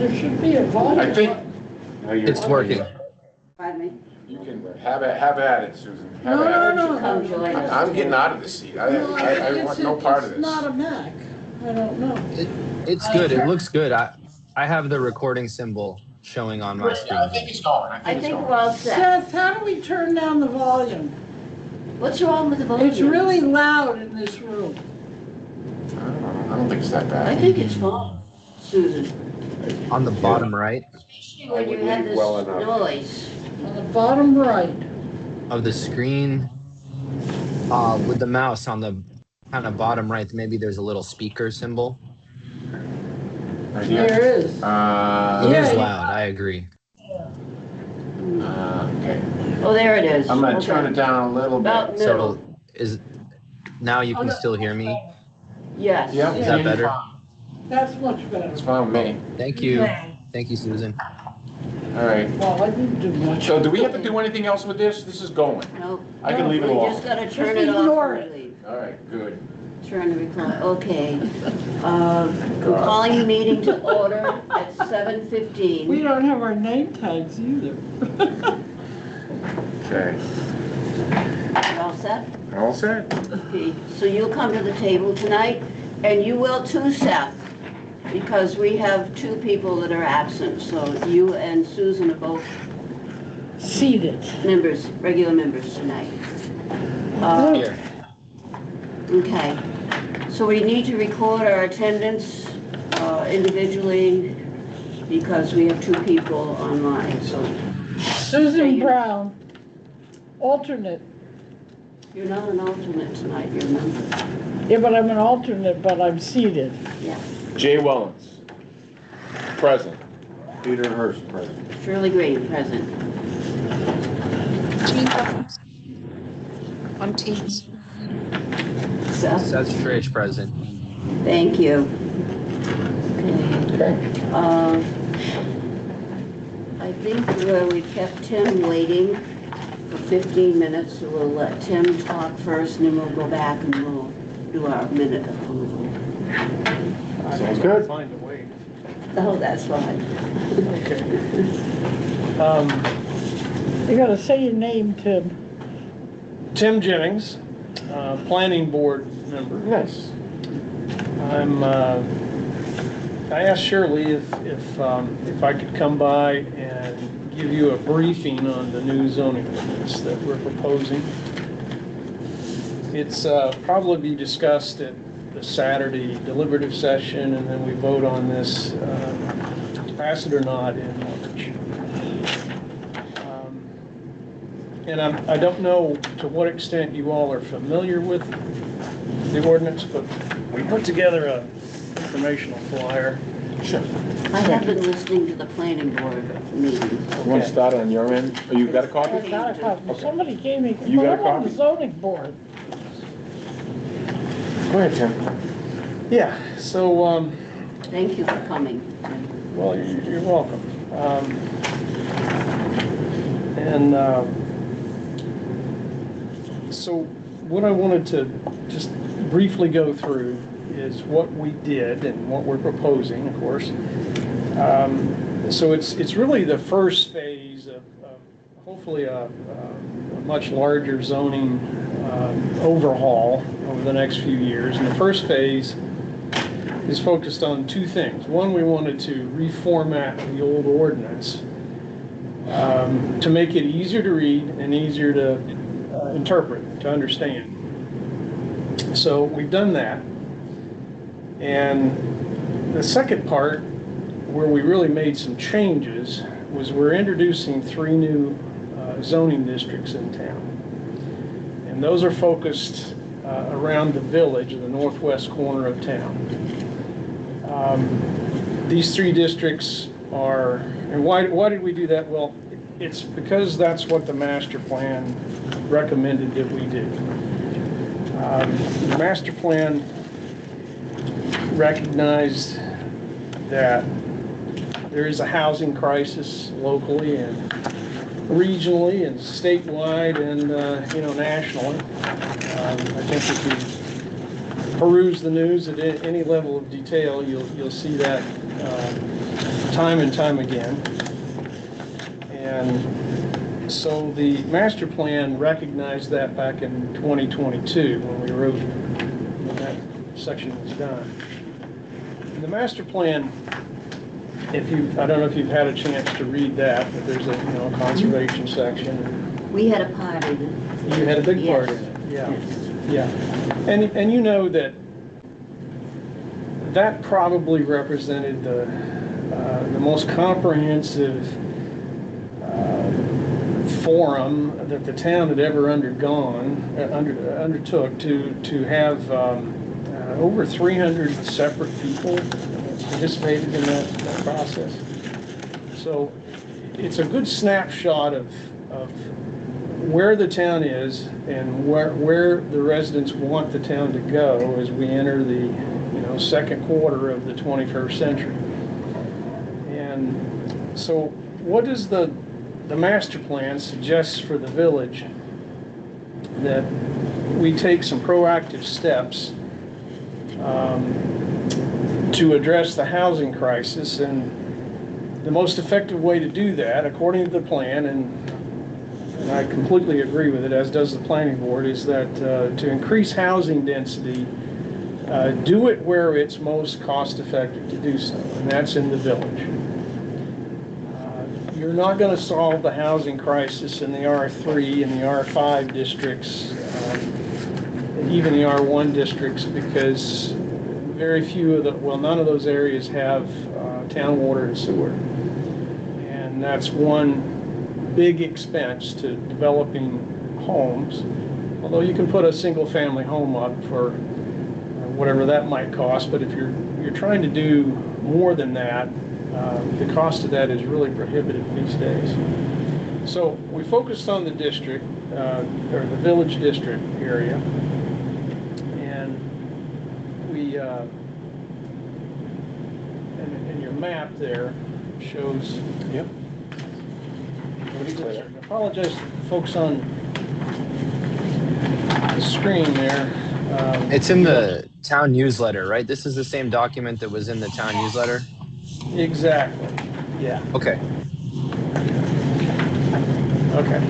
there should be a volume. I think. It's working. Pardon me? You can have at it, Susan. Have No, at no, it. no, Come join no. us. I'm getting out of the seat. I want no part of It's this. not a Mac. I don't know. It's good. It looks good. I have the recording symbol showing on my screen. I think it's going. I think we're all set. Seth, how do we turn down the volume? What's wrong with the volume? It's really loud in this room. I don't think it's that I bad. think it's fine, Susan. On the bottom right Especially when you have this noise. On the bottom right. of the screen, with the mouse on the kind of bottom right, maybe there's a little speaker symbol. Right here. There is. It is Yeah, loud. I agree. Okay. Oh, there it is. I'm gonna Okay. turn it down a little About bit. middle. So is now you can still hear me? Yes. Yeah. Is that better? That's much better. It's fine with me. Thank you. Thank you, Susan. All right. Well, I didn't do much. So do we have to do anything else with this? This is going. No. I can leave it We alone. just gotta Just turn it off ignore and it. leave. All right, good. Turn the record, okay. I'm calling the meeting to order at 7:15. We don't have our name tags either. Okay. You all set? All set? Okay, so you'll come to the table tonight, and you will too, Seth, because we have two people that are absent, so you and Susan are both Seated. members, regular members tonight. Here. Okay, so we need to record our attendance individually because we have two people online, so Susan Brown, alternate. you're not an alternate tonight, you're a member. Yeah, but I'm an alternate, but I'm seated. Yeah, Jay Wellens. Present. Peter Hurst, present. Shirley Green, present. On Teams. Seth, Seth Trish present. thank you. Okay. Okay. I think we kept Tim waiting for 15 minutes, so we'll let Tim talk first, and then we'll go back and we'll do our minute approval. Sounds good. Find a way. Oh, that's fine. Okay. You gotta say your name, Tim. Tim Jennings, planning board member. Nice. I asked Shirley if I could come by and give you a briefing on the new zoning ordinance that we're proposing. It's probably be discussed at the Saturday deliberative session, and then we vote on this, pass it or not in March. And I don't know to what extent you all are familiar with the ordinance, but we put together a informational flyer. Sure. I have been listening to the planning board meetings. You want to start on your end? Oh, you got a I copy? got a copy. Okay. Somebody gave me, You got a I'm on the copy? zoning board. Go ahead, Tim. Yeah, so, Thank you for coming. well, you're welcome. So what I wanted to just briefly go through is what we did and what we're proposing, of course. So it's really the first phase of hopefully a much larger zoning overhaul over the next few years. And the first phase is focused on two things. One, we wanted to reformat the old ordinance to make it easier to read and easier to interpret, to understand. So we've done that. And the second part, where we really made some changes, was we're introducing 3 new zoning districts in town. And those are focused around the village, the northwest corner of town. These 3 districts are, and why did we do that? Well, it's because that's what the master plan recommended that we do. The master plan recognized that there is a housing crisis locally and regionally and statewide and nationally. I think if you peruse the news at any level of detail, you'll see that time and time again. And so the master plan recognized that back in 2022 when we wrote, when that section was done. And the master plan, I don't know if you've had a chance to read that, but there's a, conservation section. We had a part in it. You had a big part in it, yeah. Yeah, and you know that probably represented the most comprehensive forum that the town had ever undertook to have over 300 separate people participated in that process. So it's a good snapshot of where the town is and where the residents want the town to go as we enter the second quarter of the 21st century. And so what does the master plan suggests for the village? That we take some proactive steps to address the housing crisis, and the most effective way to do that, according to the plan, and I completely agree with it, as does the planning board, is that to increase housing density, do it where it's most cost effective to do so, and that's in the village. You're not going to solve the housing crisis in the R3 and the R5 districts, and even the R1 districts, because very few of none of those areas have town water and sewer. And that's one big expense to developing homes, although you can put a single family home up for whatever that might cost, but if you're trying to do more than that, the cost of that is really prohibitive these days. So we focused on the district, or the village district area, and we, and your map there shows. Yep. I apologize to folks on the screen there. It's in the town newsletter, right? This is the same document that was in the town newsletter? Exactly, yeah. Okay. Okay.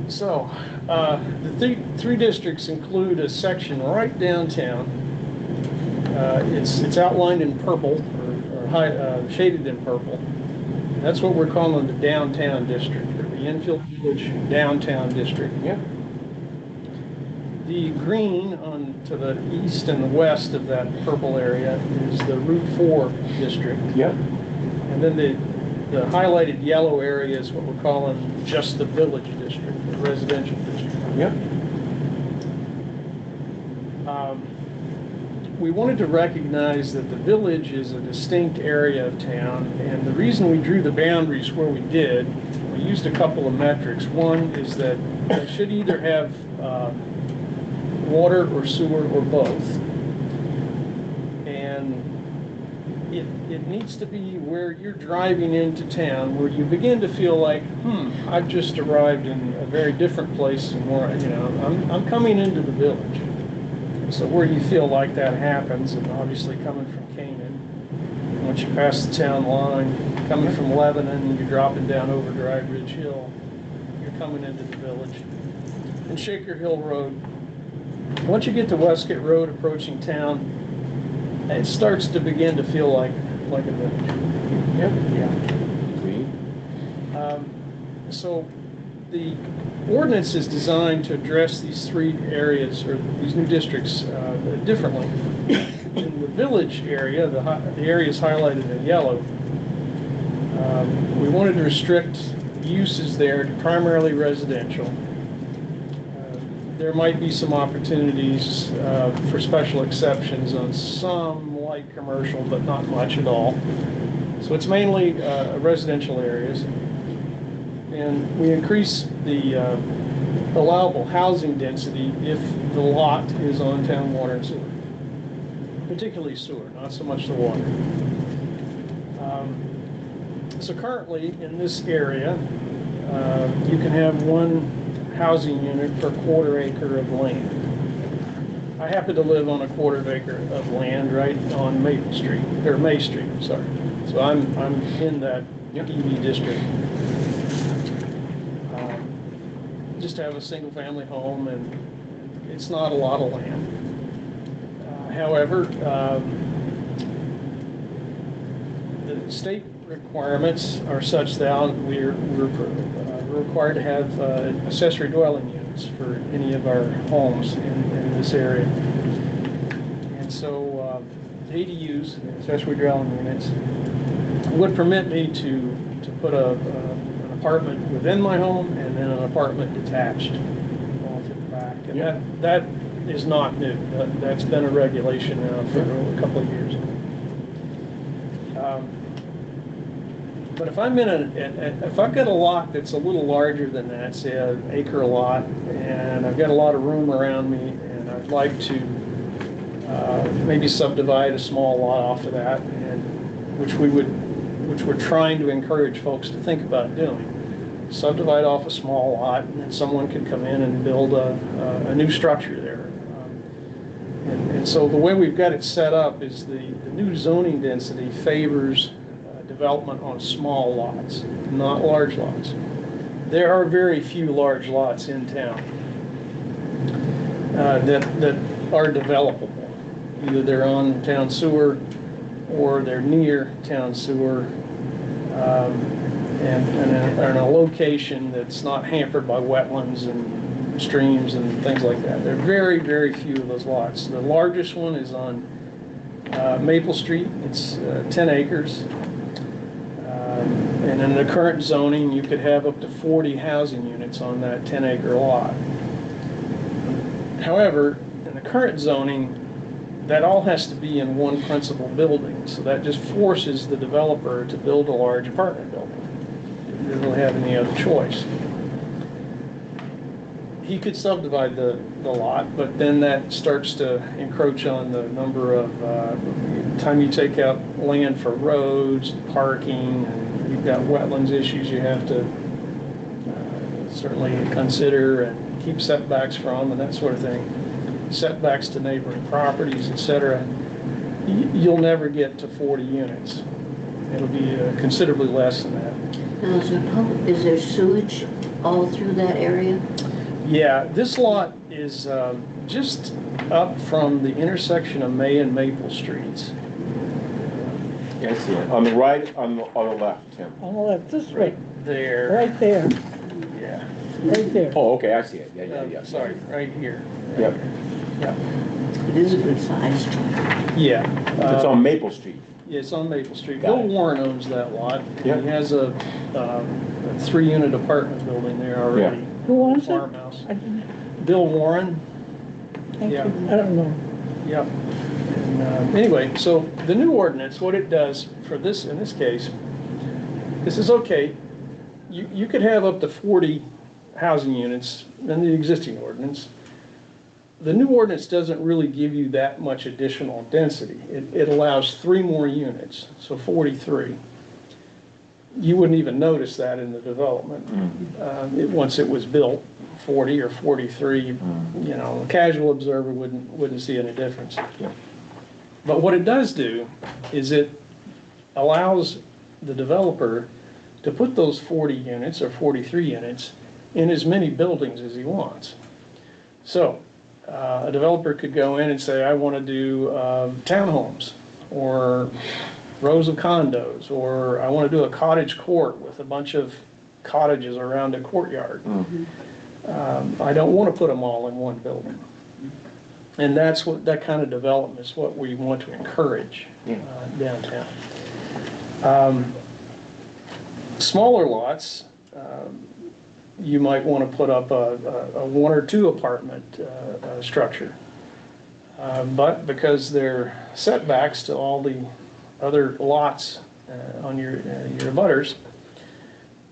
So, the three districts include a section right downtown. It's outlined in purple, or shaded in purple. That's what we're calling the downtown district, or the Enfield Village downtown district. Yeah. The green to the east and the west of that purple area is the Route 4 district. Yeah. And then the highlighted yellow area is what we're calling just the village district, the residential district. Yeah. We wanted to recognize that the village is a distinct area of town, and the reason we drew the boundaries where we did, we used a couple of metrics. One is that it should either have water or sewer or both, and it needs to be where you're driving into town, where you begin to feel like, I've just arrived in a very different place than where I'm coming into the village. So where you feel like that happens, and obviously coming from Canaan, once you pass the town line, coming from Lebanon, you're dropping down over Dry Ridge Hill, you're coming into the village. And Shaker Hill Road, once you get to Westgate Road approaching town, it starts to begin to feel like a village. Yep. Yeah. Green. So the ordinance is designed to address these three areas, or these new districts, differently. In the village area, the area is highlighted in yellow. We wanted to restrict uses there to primarily residential. There might be some opportunities for special exceptions on some light commercial, but not much at all. So it's mainly residential areas. And we increase the allowable housing density if the lot is on town water and sewer, particularly sewer, not so much the water. So currently in this area, you can have one housing unit per quarter acre of land. I happen to live on a quarter acre of land right on Maple Street, or May Street, sorry. So I'm in that EV district. Just have a single family home, and it's not a lot of land. However, the state requirements are such that we're required to have accessory dwelling units for any of our homes in this area. And so ADUs, accessory dwelling units, would permit me to put an apartment within my home and then an apartment detached off at the back. And that is not new. That's been a regulation now for a couple of years. But if I'm if I've got a lot that's a little larger than that, say an acre lot, and I've got a lot of room around me, and I'd like to maybe subdivide a small lot off of that, and which we're trying to encourage folks to think about doing. Subdivide off a small lot, and then someone can come in and build a new structure there. And so the way we've got it set up is the new zoning density favors development on small lots, not large lots. There are very few large lots in town that are developable. Either they're on town sewer or they're near town sewer, and are in a location that's not hampered by wetlands and streams and things like that. There are very, very few of those lots. The largest one is on Maple Street. It's 10 acres. And in the current zoning, you could have up to 40 housing units on that 10-acre lot. However, in the current zoning, that all has to be in one principal building, so that just forces the developer to build a large apartment building. He doesn't really have any other choice. He could subdivide the lot, but then that starts to encroach on the number of time you take out land for roads, parking, and you've got wetlands issues you have to certainly consider and keep setbacks from and that sort of thing. Setbacks to neighboring properties, etc. You'll never get to 40 units. It'll be considerably less than that. Now, is there sewage all through that area? Yeah, this lot is just up from the intersection of May and Maple Streets. Yeah, I see it. On the right, on the left, Tim. On the left, this way, There. right there, Yeah. right there. Oh, okay, I see it. Yeah. Sorry, right here. Yep. Yeah. It is a good size. Yeah. It's on Maple Street. Yeah, it's on Maple Street. Got Bill it. Warren owns that lot. Yeah. He has a 3-unit apartment building there already. Who owns it? Farmhouse. I didn't, Bill Warren. thank Yeah. you. I don't know. Yep. And anyway, so the new ordinance, what it does for this, in this case, this is okay. You could have up to 40 housing units in the existing ordinance. The new ordinance doesn't really give you that much additional density. It allows 3 more units, so 43. You wouldn't even notice that in the development. Once it was built, 40 or 43, you know, a casual observer wouldn't see any difference. But what it does do is it allows the developer to put those 40 units or 43 units in as many buildings as he wants. So a developer could go in and say, I want to do townhomes or rows of condos, or I want to do a cottage court with a bunch of cottages around a courtyard. I don't want to put them all in one building. And that's what that kind of development is what we want to encourage downtown. Smaller lots, you might want to put up a 1 or 2 apartment structure. But because they're setbacks to all the other lots on your abutters,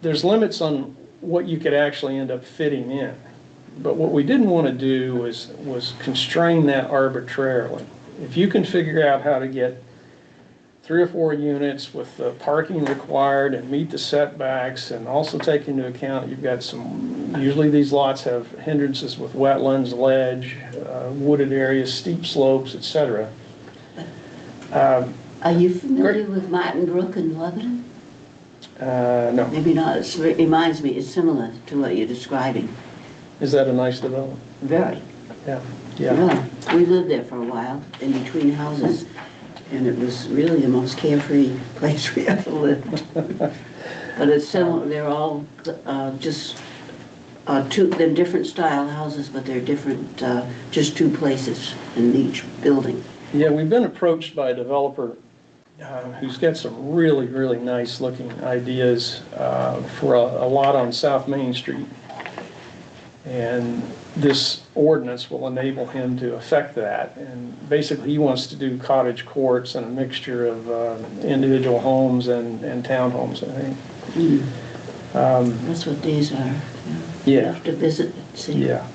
there's limits on what you could actually end up fitting in. But what we didn't want to do was constrain that arbitrarily. If you can figure out how to get 3 or 4 units with the parking required and meet the setbacks, and also take into account you've got usually these lots have hindrances with wetlands, ledge, wooded areas, steep slopes, etc. Are you familiar with Martin Brook in Lebanon? No. Maybe not, it reminds me, it's similar to what you're describing. Is that a nice development? Very. Yeah. Yeah. Yeah, we lived there for a while, in between houses, and it was really the most carefree place we ever lived. But it's similar, they're all just they're different style houses, but they're different, just two places in each building. Yeah, we've been approached by a developer who's got some really, really nice looking ideas for a lot on South Main Street. And this ordinance will enable him to affect that. And basically, he wants to do cottage courts and a mixture of individual homes and townhomes, I think. That's what these are. You Yeah. have to visit and see. Yeah.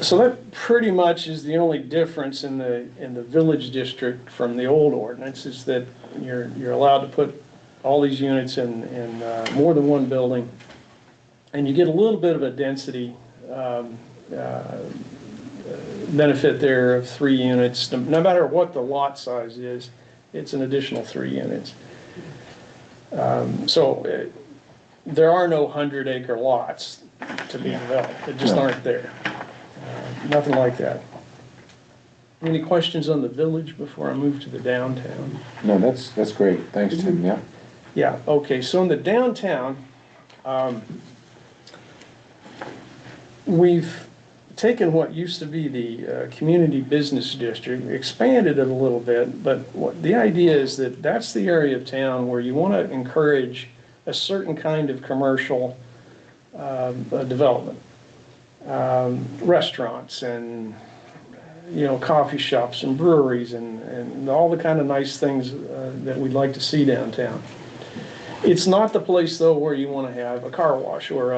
So that pretty much is the only difference in the village district from the old ordinance, is that you're allowed to put all these units in more than one building, and you get a little bit of a density benefit there of 3 units. No matter what the lot size is, it's an additional 3 units. There are no 100-acre lots to be developed. They just aren't there. Nothing like that. Any questions on the village before I move to the downtown? No, that's great. Thanks, Tim, yeah. Yeah, okay, so in the downtown, we've taken what used to be the community business district, expanded it a little bit, but the idea is that that's the area of town where you want to encourage a certain kind of commercial development. Restaurants and, coffee shops and breweries and all the kind of nice things that we'd like to see downtown. It's not the place, though, where you want to have a car wash or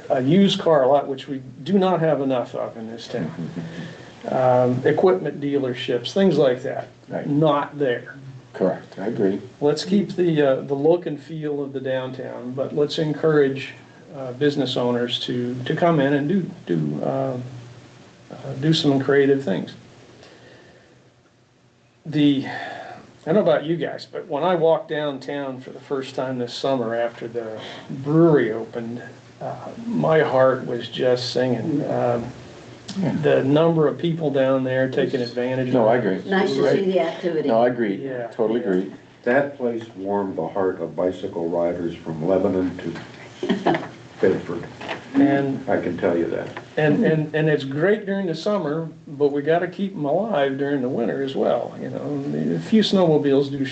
a used car lot, which we do not have enough of in this town. Equipment dealerships, things like that, Right. not there. Correct, I agree. Let's keep the look and feel of the downtown, but let's encourage business owners to come in and do some creative things. I don't know about you guys, but when I walked downtown for the first time this summer after the brewery opened, my heart was just singing. The number of people down there taking advantage of it. No, I agree. Nice to see the activity. No, I agree. Yeah. Totally agree. That place warmed the heart of bicycle riders from Lebanon to Bedford. And I can tell you that. And it's great during the summer, but we got to keep them alive during the winter as well. A few snowmobiles do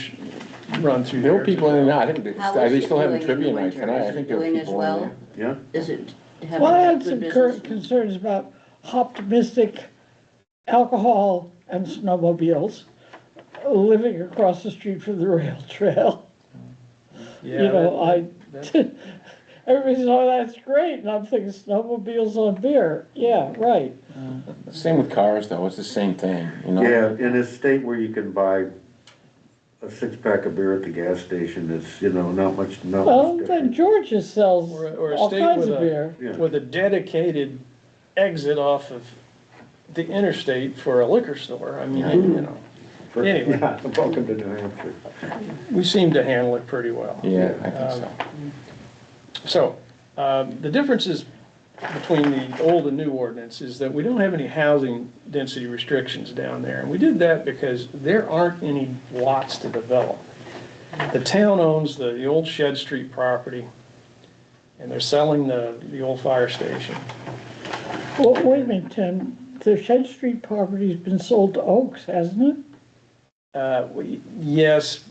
run through There there. were people in and out. I think How they is it still having doing in trivia the night winter? tonight. Is I think it there were doing as people in well? there. Yeah? Is it having Well, I had good some business? concerns about optimistic alcohol and snowmobiles living across the street from the rail trail. Yeah, Everybody's, oh, that's great, and I'm thinking snowmobiles on beer. Yeah, right. Same with cars, though. It's the same thing, Yeah, in a state where you can buy a 6-pack of beer at the gas station, it's, not much Well, then different. Georgia sells Or a all state kinds with of beer. Yeah. with a dedicated exit off of the interstate for a liquor store. I mean, Anyway. Yeah, welcome to New Hampshire. we seem to handle it pretty well. Yeah, I think so. So, the differences between the old and new ordinance is that we don't have any housing density restrictions down there. And we did that because there aren't any lots to develop. The town owns the old Shed Street property, and they're selling the old fire station. Well, wait a minute, Tim. The Shed Street property's been sold to Oaks, hasn't it? Yes,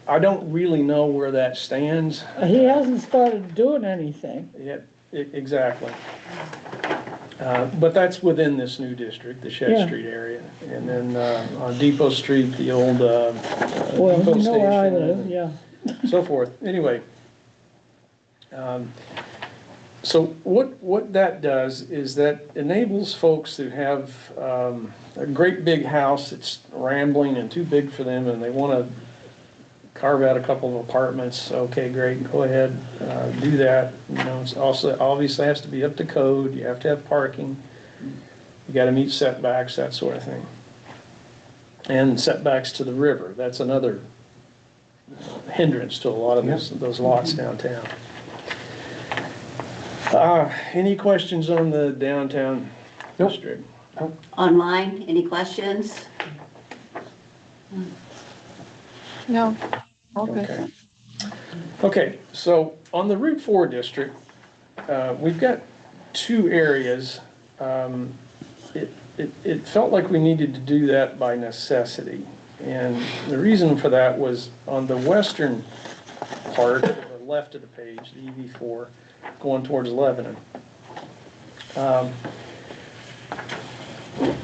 I don't really know where that stands He hasn't started doing anything. yet, exactly. But that's within this new district, the Shed Yeah. Street area. And then on Depot Street, the old Well, Depot you know where I station, live, yeah. so forth. Anyway, so what that does is that enables folks who have a great big house that's rambling and too big for them, and they want to carve out a couple of apartments. Okay, great, go ahead, do that. It's also obviously has to be up to code. You have to have parking. You got to meet setbacks, that sort of thing. and setbacks to the river. That's another hindrance to a lot of those lots downtown. Any questions on the downtown district? Online, any questions? No, all good. Okay. Okay, so on the Route 4 district, we've got two areas. It felt like we needed to do that by necessity. And the reason for that was on the western part, or left of the page, the EV4, going towards Lebanon.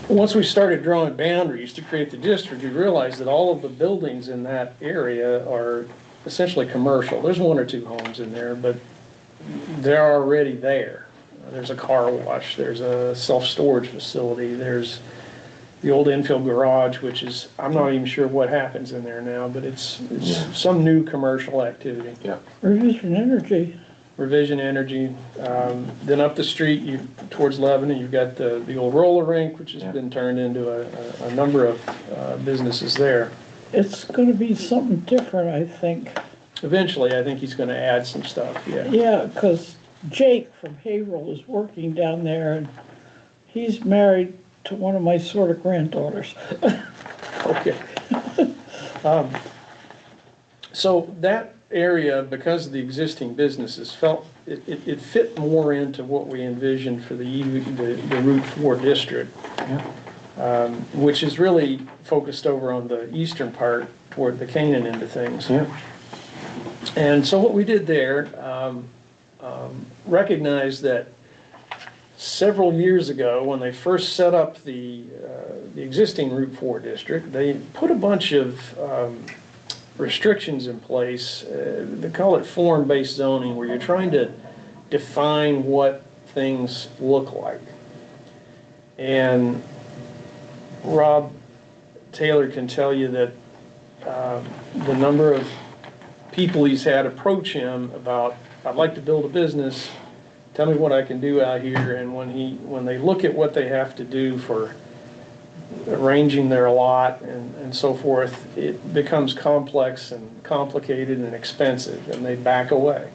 Once we started drawing boundaries to create the district, we realized that all of the buildings in that area are essentially commercial. There's one or two homes in there, but they're already there. There's a car wash, there's a self-storage facility, there's the old infield garage, which is, I'm not even sure what happens in there now, but it's some new commercial activity. Yeah. Revision Energy. Revision Energy. Then up the street, towards Lebanon, you've got the old roller rink, which has been turned into a number of businesses there. It's gonna be something different, I think. Eventually, I think he's gonna add some stuff, yeah. Yeah, because Jake from Haverhill is working down there, and he's married to one of my sort of granddaughters. Okay. So that area, because of the existing businesses, felt it fit more into what we envisioned for the Route 4 district, which is really focused over on the eastern part toward the Canaan end of things. Yeah. And so what we did there, recognized that several years ago, when they first set up the existing Route 4 district, they put a bunch of restrictions in place. They call it form-based zoning, where you're trying to define what things look like. And Rob Taylor can tell you that the number of people he's had approach him about, I'd like to build a business, tell me what I can do out here. And when they look at what they have to do for arranging their lot and so forth, it becomes complex and complicated and expensive, and they back away.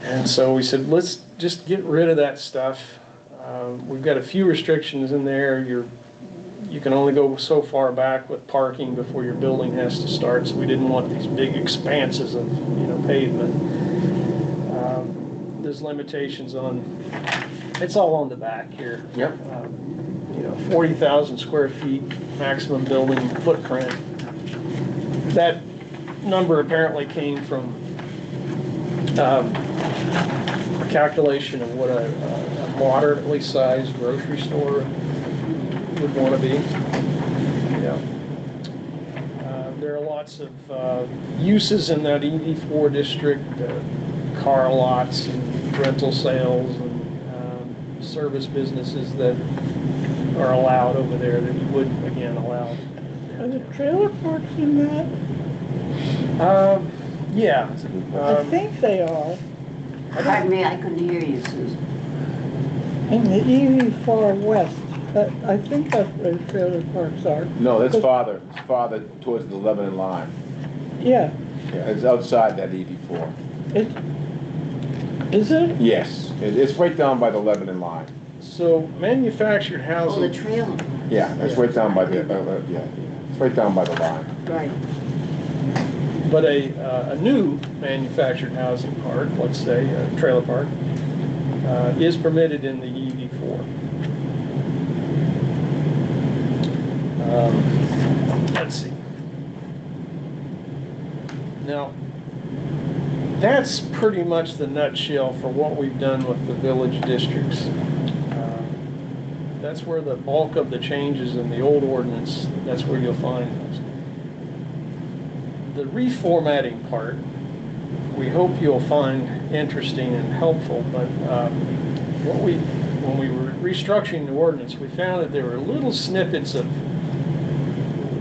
And so we said, let's just get rid of that stuff. We've got a few restrictions in there. You can only go so far back with parking before your building has to start, so we didn't want these big expanses of pavement. There's limitations on, it's all on the back here. Yep. 40,000 square feet maximum building footprint. That number apparently came from a calculation of what a moderately sized grocery store would want to be. Yeah. There are lots of uses in that EV4 district, car lots and rental sales and service businesses that are allowed over there that you wouldn't, again, allow. Are the trailer parks in that? Yeah. I think they are. Pardon me, I couldn't hear you, Susan. In the EV far west, I think that's where the trailer parks are. No, that's farther towards the Lebanon line. Yeah, Yeah, it's outside that EV4. is it? Yes, it's right down by the Lebanon line. So manufactured Oh, the housing, trailer, Yeah, it's right down by the, it's right down by the line. right. but a new manufactured housing park, let's say a trailer park, is permitted in the EV4. Let's see. Now, that's pretty much the nutshell for what we've done with the village districts. That's where the bulk of the changes in the old ordinance, that's where you'll find those. The reformatting part, we hope you'll find interesting and helpful, but when we were restructuring the ordinance, we found that there were little snippets of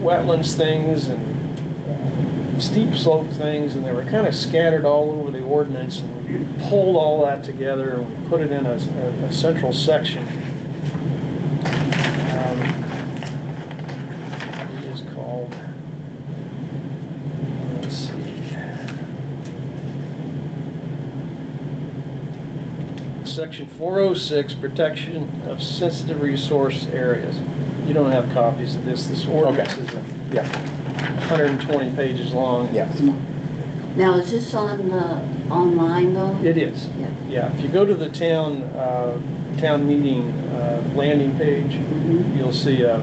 wetlands things and steep slope things, and they were kind of scattered all over the ordinance, and we pulled all that together and we put it in a central section. section 406, protection of sensitive resource areas. You don't have copies of this. This ordinance is Yeah, 120 pages long. yeah. Now, is this on online though? It is. Yeah. Yeah, if you go to the town meeting landing page, you'll see a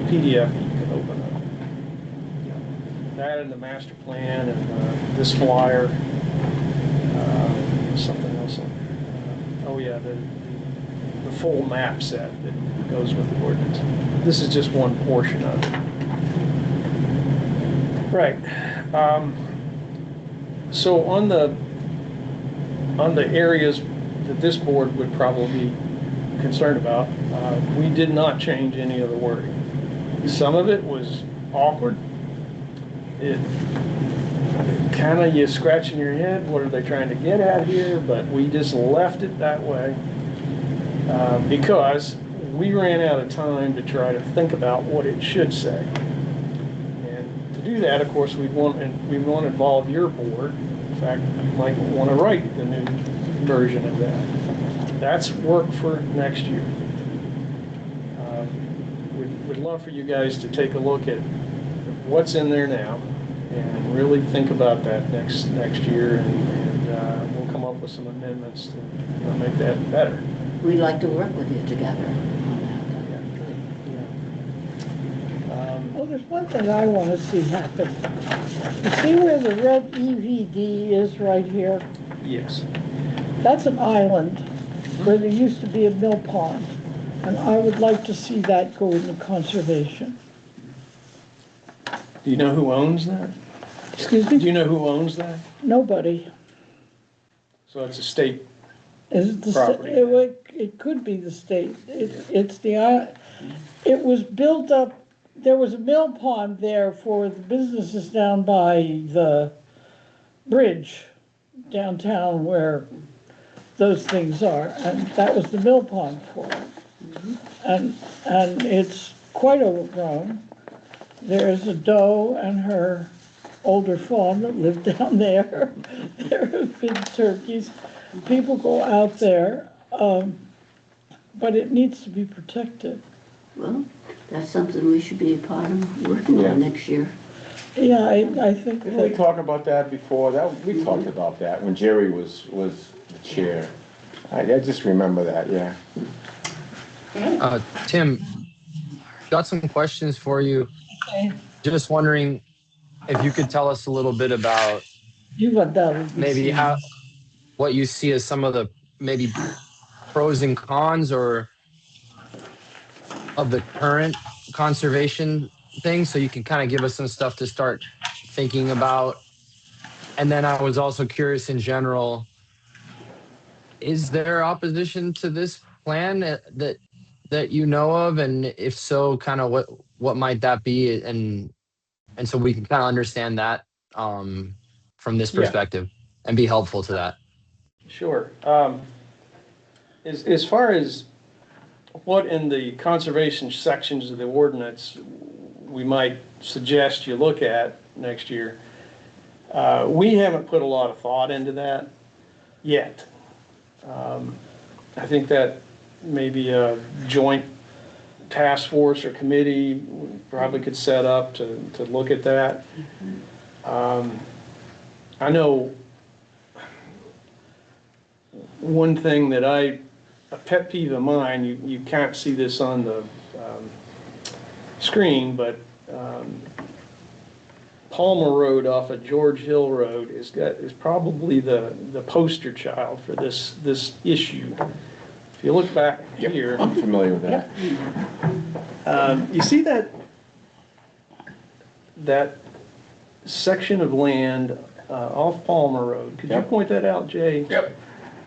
PDF that you can open up. That and the master plan and this flyer, something else. Oh yeah, the full map set that goes with the ordinance. This is just one portion of it. Right. So on the areas that this board would probably be concerned about, we did not change any of the wording. Some of it was awkward. It kind of, you scratching your head, what are they trying to get at here? But we just left it that way because we ran out of time to try to think about what it should say. And to do that, of course, we want to involve your board. In fact, you might want to write the new version of that. That's work for next year. We'd love for you guys to take a look at what's in there now and really think about that next year, and we'll come up with some amendments to make that better. We'd like to work with you together. Well, there's one thing I want to see happen. You see where the red EVD is right here? Yes. That's an island where there used to be a mill pond, and I would like to see that go into conservation. Do you know who owns that? Excuse Do me? you know who owns that? Nobody. So it's a state. Is it the Property. It could be the state. It's the, it was built up, there was a mill pond there for the businesses down by the bridge downtown where those things are, and that was the mill pond for it. And it's quite overgrown. There's a doe and her older fawn that live down there. There have been turkeys. People go out there, but it needs to be protected. Well, that's something we should be a part of working Yeah. on next year. Yeah, I think Didn't we that, talk about that before? We talked about that when Jerry was the chair. I just remember that, yeah. Tim, got some questions for you. okay, Just wondering if you could tell us a little bit about you've undoubtedly maybe seen how, what you see as some of the maybe pros and cons or of the current conservation thing, so you can kind of give us some stuff to start thinking about. And then I was also curious in general, is there opposition to this plan that you know of? And if so, kind of what might that be? And so we can kind of understand that from this Yeah. perspective and be helpful to that. Sure. As far as what in the conservation sections of the ordinance we might suggest you look at next year, we haven't put a lot of thought into that yet. I think that maybe a joint task force or committee we probably could set up to look at that. I know one thing that a pet peeve of mine, you can't see this on the screen, but Palmer Road off of George Hill Road is probably the poster child for this issue. If you look back here, I'm familiar with that. you see that section of land off Palmer Road. Could you Yep. point that out, Jay? Yep.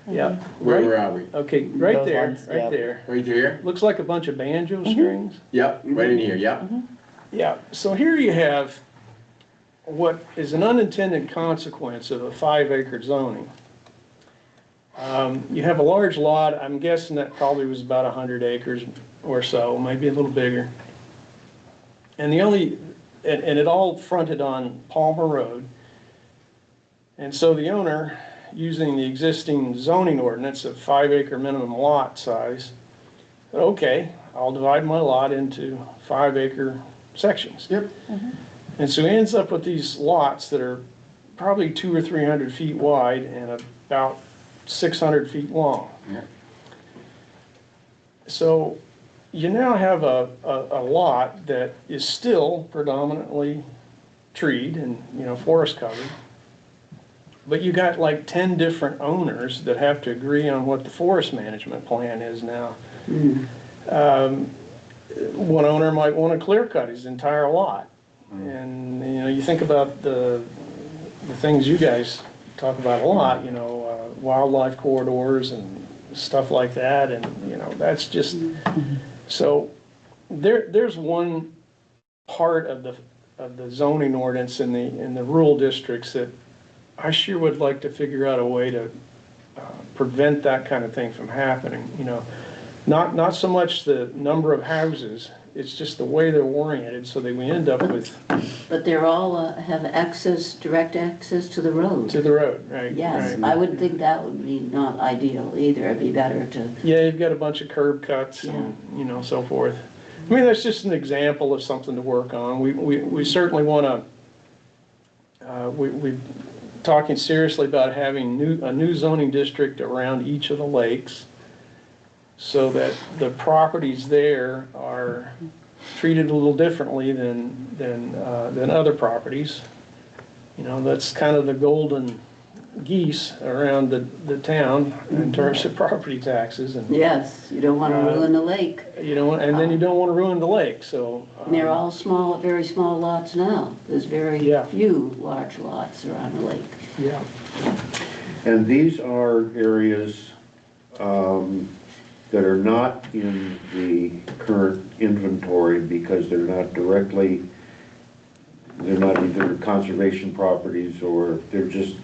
Yeah. Where are we? Okay, right Those there, ones, right yeah. there. Right here? Looks like a bunch of banjo strings. Yep, right in here, yep. Yeah, so here you have what is an unintended consequence of a 5-acre zoning. You have a large lot, I'm guessing that probably was about 100 acres or so, maybe a little bigger. And it all fronted on Palmer Road. And so the owner, using the existing zoning ordinance of 5-acre minimum lot size, okay, I'll divide my lot into 5-acre sections. Yep. And so he ends up with these lots that are probably 200 or 300 feet wide and about 600 feet long. Yeah. So you now have a lot that is still predominantly treed and, forest covered. But you got like 10 different owners that have to agree on what the forest management plan is now. One owner might want to clear cut his entire lot. And, you think about the things you guys talk about a lot, wildlife corridors and stuff like that. And, that's just, so there's one part of the zoning ordinance in the rural districts that I sure would like to figure out a way to prevent that kind of thing from happening. Not so much the number of houses, it's just the way they're oriented, so that we end up with. But they're all have direct access to the road. To the road, right? Yes, right. I would think that would be not ideal either. It'd be better to. Yeah, you've got a bunch of curb cuts and, so forth. I mean, that's just an example of something to work on. We certainly want to, we're talking seriously about having a new zoning district around each of the lakes, so that the properties there are treated a little differently than other properties. That's kind of the golden geese around the town in terms of property taxes. And Yes, you don't want to ruin the lake. and then you don't want to ruin the lake. So And they're all small, very small lots now. There's very few large lots around the lake. yeah. And these are areas that are not in the current inventory because they're not either conservation properties, or they're just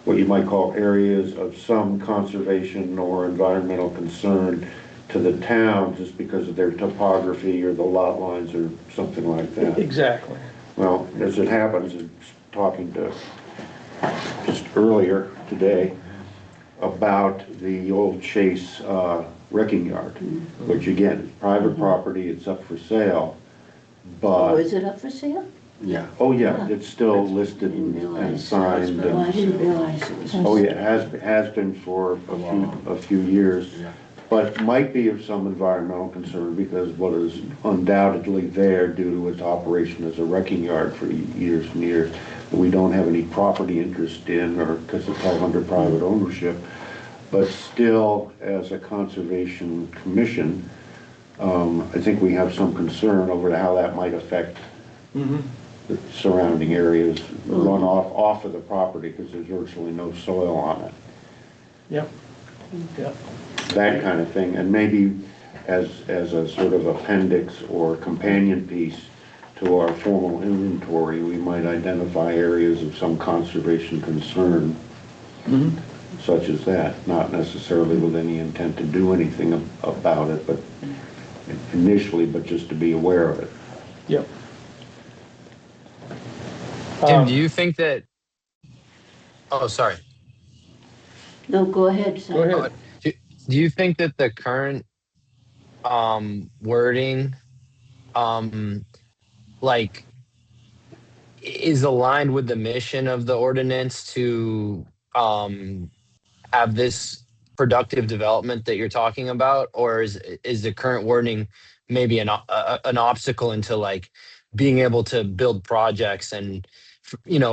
what you might call areas of some conservation or environmental concern to the town, just because of their topography or the lot lines or something like that. Exactly. Well, as it happens, I was talking to just earlier today about the old Chase wrecking yard, which again, is private property, it's up for sale, Oh, but, is it up for sale? Yeah. oh yeah, it's still listed Didn't and realize. signed. Oh, I And, didn't realize it was. oh yeah, it has been for a few years, Yeah. but might be of some environmental concern because what is undoubtedly there due to its operation as a wrecking yard for years and years, that we don't have any property interest in, or because it's all under private ownership. But still, as a conservation commission, I think we have some concern over how that might affect the surrounding areas, runoff off of the property, because there's virtually no soil on it. Yep. Yep. That kind of thing, and maybe as a sort of appendix or companion piece to our formal inventory, we might identify areas of some conservation concern, such as that, not necessarily with any intent to do anything about it, but initially, but just to be aware of it. Yep. Tim, do you think that? Oh, sorry. No, go ahead, Sam. Go ahead. Do you think that the current wording, like, is aligned with the mission of the ordinance to have this productive development that you're talking about, or is the current wording maybe an obstacle into like being able to build projects and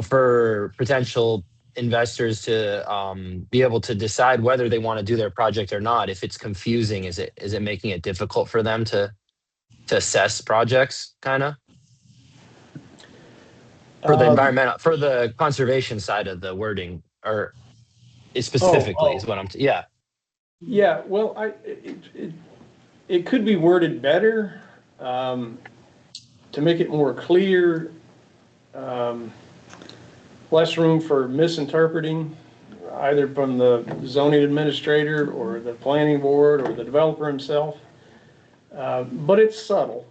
for potential investors to be able to decide whether they want to do their project or not? If it's confusing, is it making it difficult for them to assess projects, kind of, for the environmental, for the conservation side of the wording, or specifically is what I'm Yeah, well, it could be worded better, to make it more clear, less room for misinterpreting, either from the zoning administrator or the planning board or the developer himself. But it's subtle.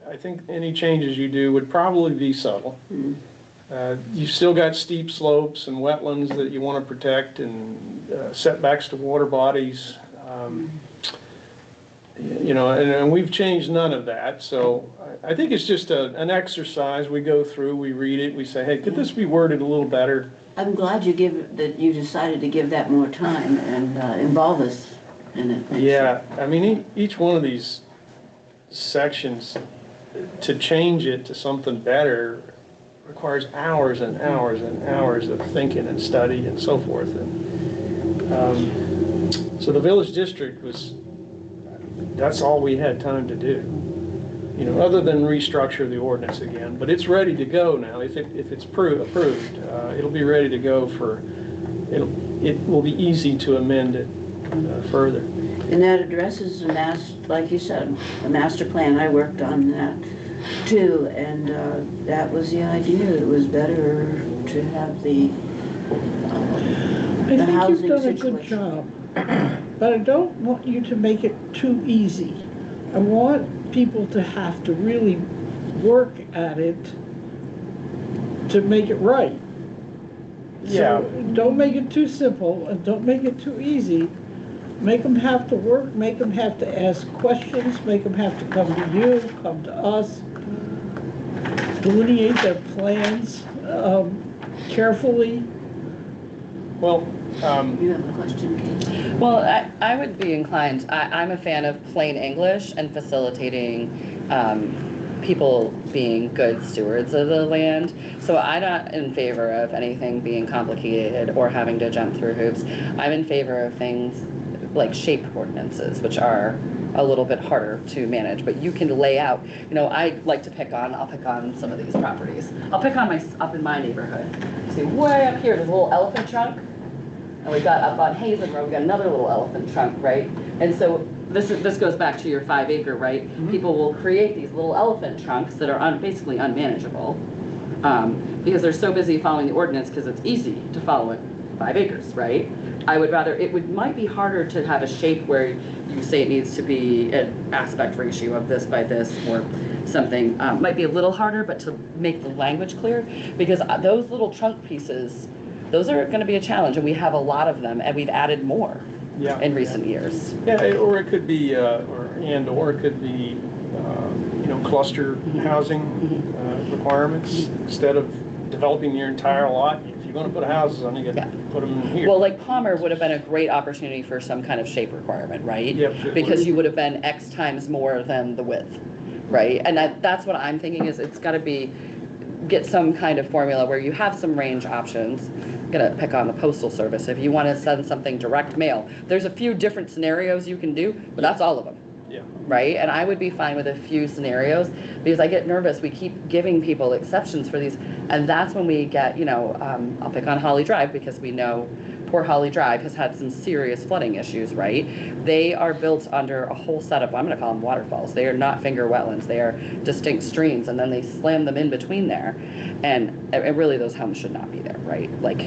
I think any changes you do would probably be subtle. You've still got steep slopes and wetlands that you want to protect and setbacks to water bodies. And we've changed none of that. So I think it's just an exercise. We go through, we read it, we say, hey, could this be worded a little better? I'm glad that you decided to give that more time and involve us in it. Yeah, I mean, each one of these sections, to change it to something better requires hours and hours and hours of thinking and study and so forth. And so the village district that's all we had time to do, other than restructure the ordinance again. But it's ready to go now. If it's approved, it'll be ready to go it will be easy to amend it further. And that addresses like you said, the master plan. I worked on that too, and that was the idea. It was better to have the I think you've housing done a good situation. job, but I don't want you to make it too easy. I want people to have to really work at it to make it right. Yeah. So don't make it too simple and don't make it too easy. Make them have to work, make them have to ask questions, make them have to come to you, come to us, delineate their plans carefully. Well, You have a question, Kate? Well, I would be inclined, I'm a fan of plain English and facilitating people being good stewards of the land. So I'm not in favor of anything being complicated or having to jump through hoops. I'm in favor of things like shape ordinances, which are a little bit harder to manage, but you can lay out, I like to I'll pick on some of these properties. I'll pick on up in my neighborhood. See, way up here, there's a little elephant trunk. And we got up on Hazen Road, we got another little elephant trunk, right? And so this goes back to your 5 acre, right? Mm-hmm. People will create these little elephant trunks that are basically unmanageable because they're so busy following the ordinance because it's easy to follow it 5 acres, right? I would rather, might be harder to have a shape where you say it needs to be an aspect ratio of this by this or something. Might be a little harder, but to make the language clear, because those little trunk pieces, those are going to be a challenge, and we have a lot of them, and we've added more in recent years. Yeah, or it could be, or it could be, cluster housing requirements instead of developing your entire lot. If you're going to put houses on, you got to put them in here. Well, like Palmer would have been a great opportunity for some kind of shape requirement, right? Yep. Because you would have been X times more than the width, right? And that's what I'm thinking is it's got to get some kind of formula where you have some range options. I'm gonna pick on the Postal Service. If you want to send something direct mail, there's a few different scenarios you can do, but that's all of them. Yeah. Right? And I would be fine with a few scenarios because I get nervous. We keep giving people exceptions for these. And that's when we get, I'll pick on Holly Drive because we know poor Holly Drive has had some serious flooding issues, right? They are built under a whole set of, I'm going to call them waterfalls. They are not finger wetlands. They are distinct streams, and then they slam them in between there. And really, those homes should not be there, right? Like,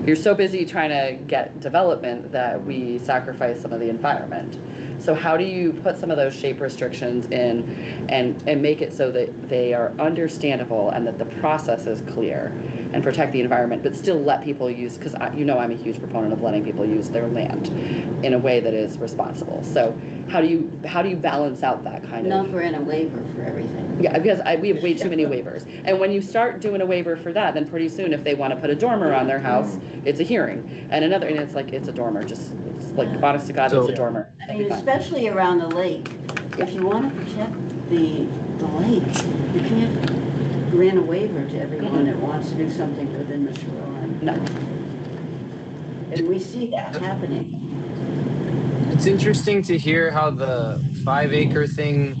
you're so busy trying to get development that we sacrifice some of the environment. So how do you put some of those shape restrictions in and make it so that they are understandable and that the process is clear and protect the environment, but still let people use, because I'm a huge proponent of letting people use their land in a way that is responsible. So how do you balance out that kind of? Not grant a waiver for everything. Yeah, because we have way too many waivers. And when you start doing a waiver for that, then pretty soon if they want to put a dormer on their house, it's a hearing. And it's like, it's a dormer, it's like, honest to God, it's a dormer. I mean, especially around the lake. If you want to protect the lake, you can't grant a waiver to everyone that wants to do something within the shoreline. No. And we see that happening. It's interesting to hear how the 5 acre thing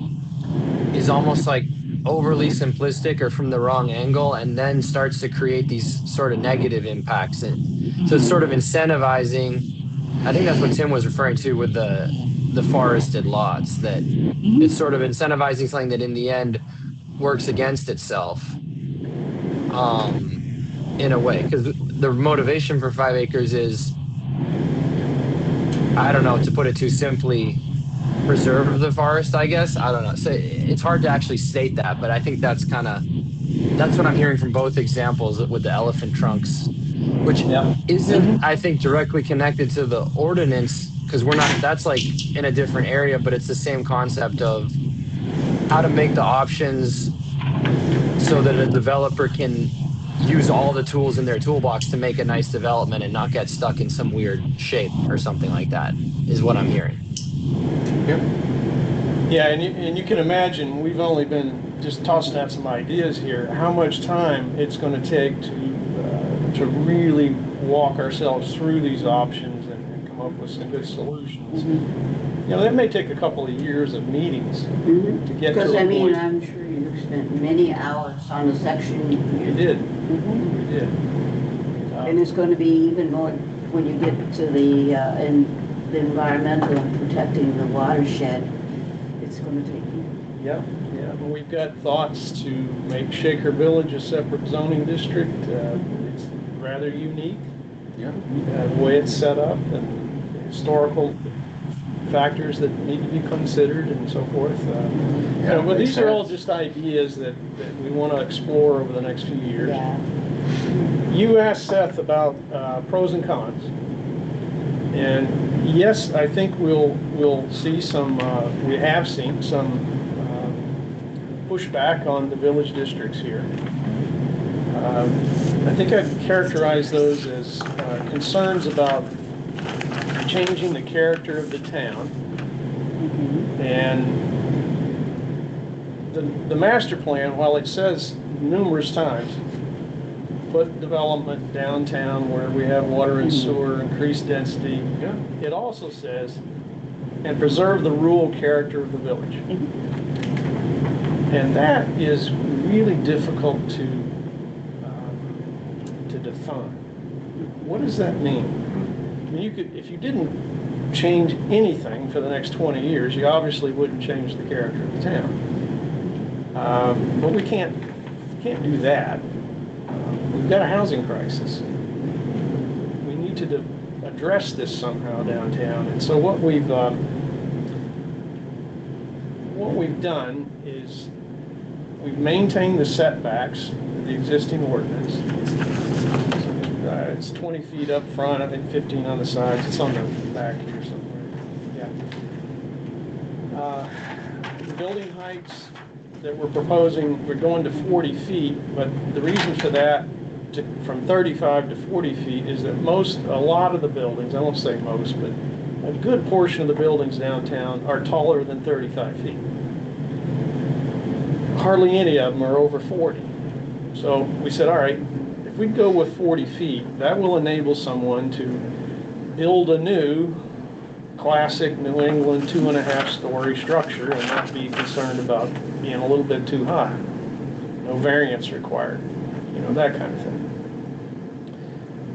is almost like overly simplistic or from the wrong angle, and then starts to create these sort of negative impacts. And so it's sort of incentivizing. I think that's what Tim was referring to with the forested lots, that it's sort of incentivizing something that in the end works against itself in a way, because the motivation for 5 acres is, I don't know, to put it too simply, preserve the forest, I guess. I don't know. So it's hard to actually state that, but I think that's kind of That's what I'm hearing from both examples with the elephant trunks, which isn't, I think, directly connected to the ordinance because we're not, that's like in a different area, but it's the same concept of how to make the options so that a developer can use all the tools in their toolbox to make a nice development and not get stuck in some weird shape or something like that, is what I'm hearing. Yeah, and you can imagine, we've only been just tossing out some ideas here, how much time it's going to take to really walk ourselves through these options and come up with some good solutions. You know, that may take a couple of years of meetings to get to Because a I mean, point. I'm sure you spent many hours on a section. We did, we did. And it's going to be even more when you get to the environmental and protecting the watershed. It's going to take you. Yeah, but we've got thoughts to make Shaker Village a separate zoning district. It's rather unique. Yeah. The way it's set up and the historical factors that need to be considered and so forth. But makes these are all sense. just ideas that we want to explore over the next few years. Yeah. You asked Seth about pros and cons. And yes, I think we'll see some, we have seen some pushback on the village districts here. I think I'd characterize those as concerns about changing the character of the town. And the master plan, while it says numerous times, put development downtown where we have water and sewer, increased density. Yeah. It also says, and preserve the rural character of the village. And that is really difficult to define. What does that mean? I mean, you could, if you didn't change anything for the next 20 years, you obviously wouldn't change the character of the town. But we can't do that. We've got a housing crisis. We need to address this somehow downtown. And so what we've done is we've maintained the setbacks of the existing ordinance. It's 20 feet up front, I think 15 on the sides. It's on the back here somewhere. Yeah. The building heights that we're proposing, we're going to 40 feet, but the reason for that, from 35 to 40 feet, is that a lot of the buildings, I won't say most, but a good portion of the buildings downtown are taller than 35 feet. Hardly any of them are over 40. So we said, all right, if we go with 40 feet, that will enable someone to build a new classic New England 2.5-story structure and not be concerned about being a little bit too high. No variance required, you know, that kind of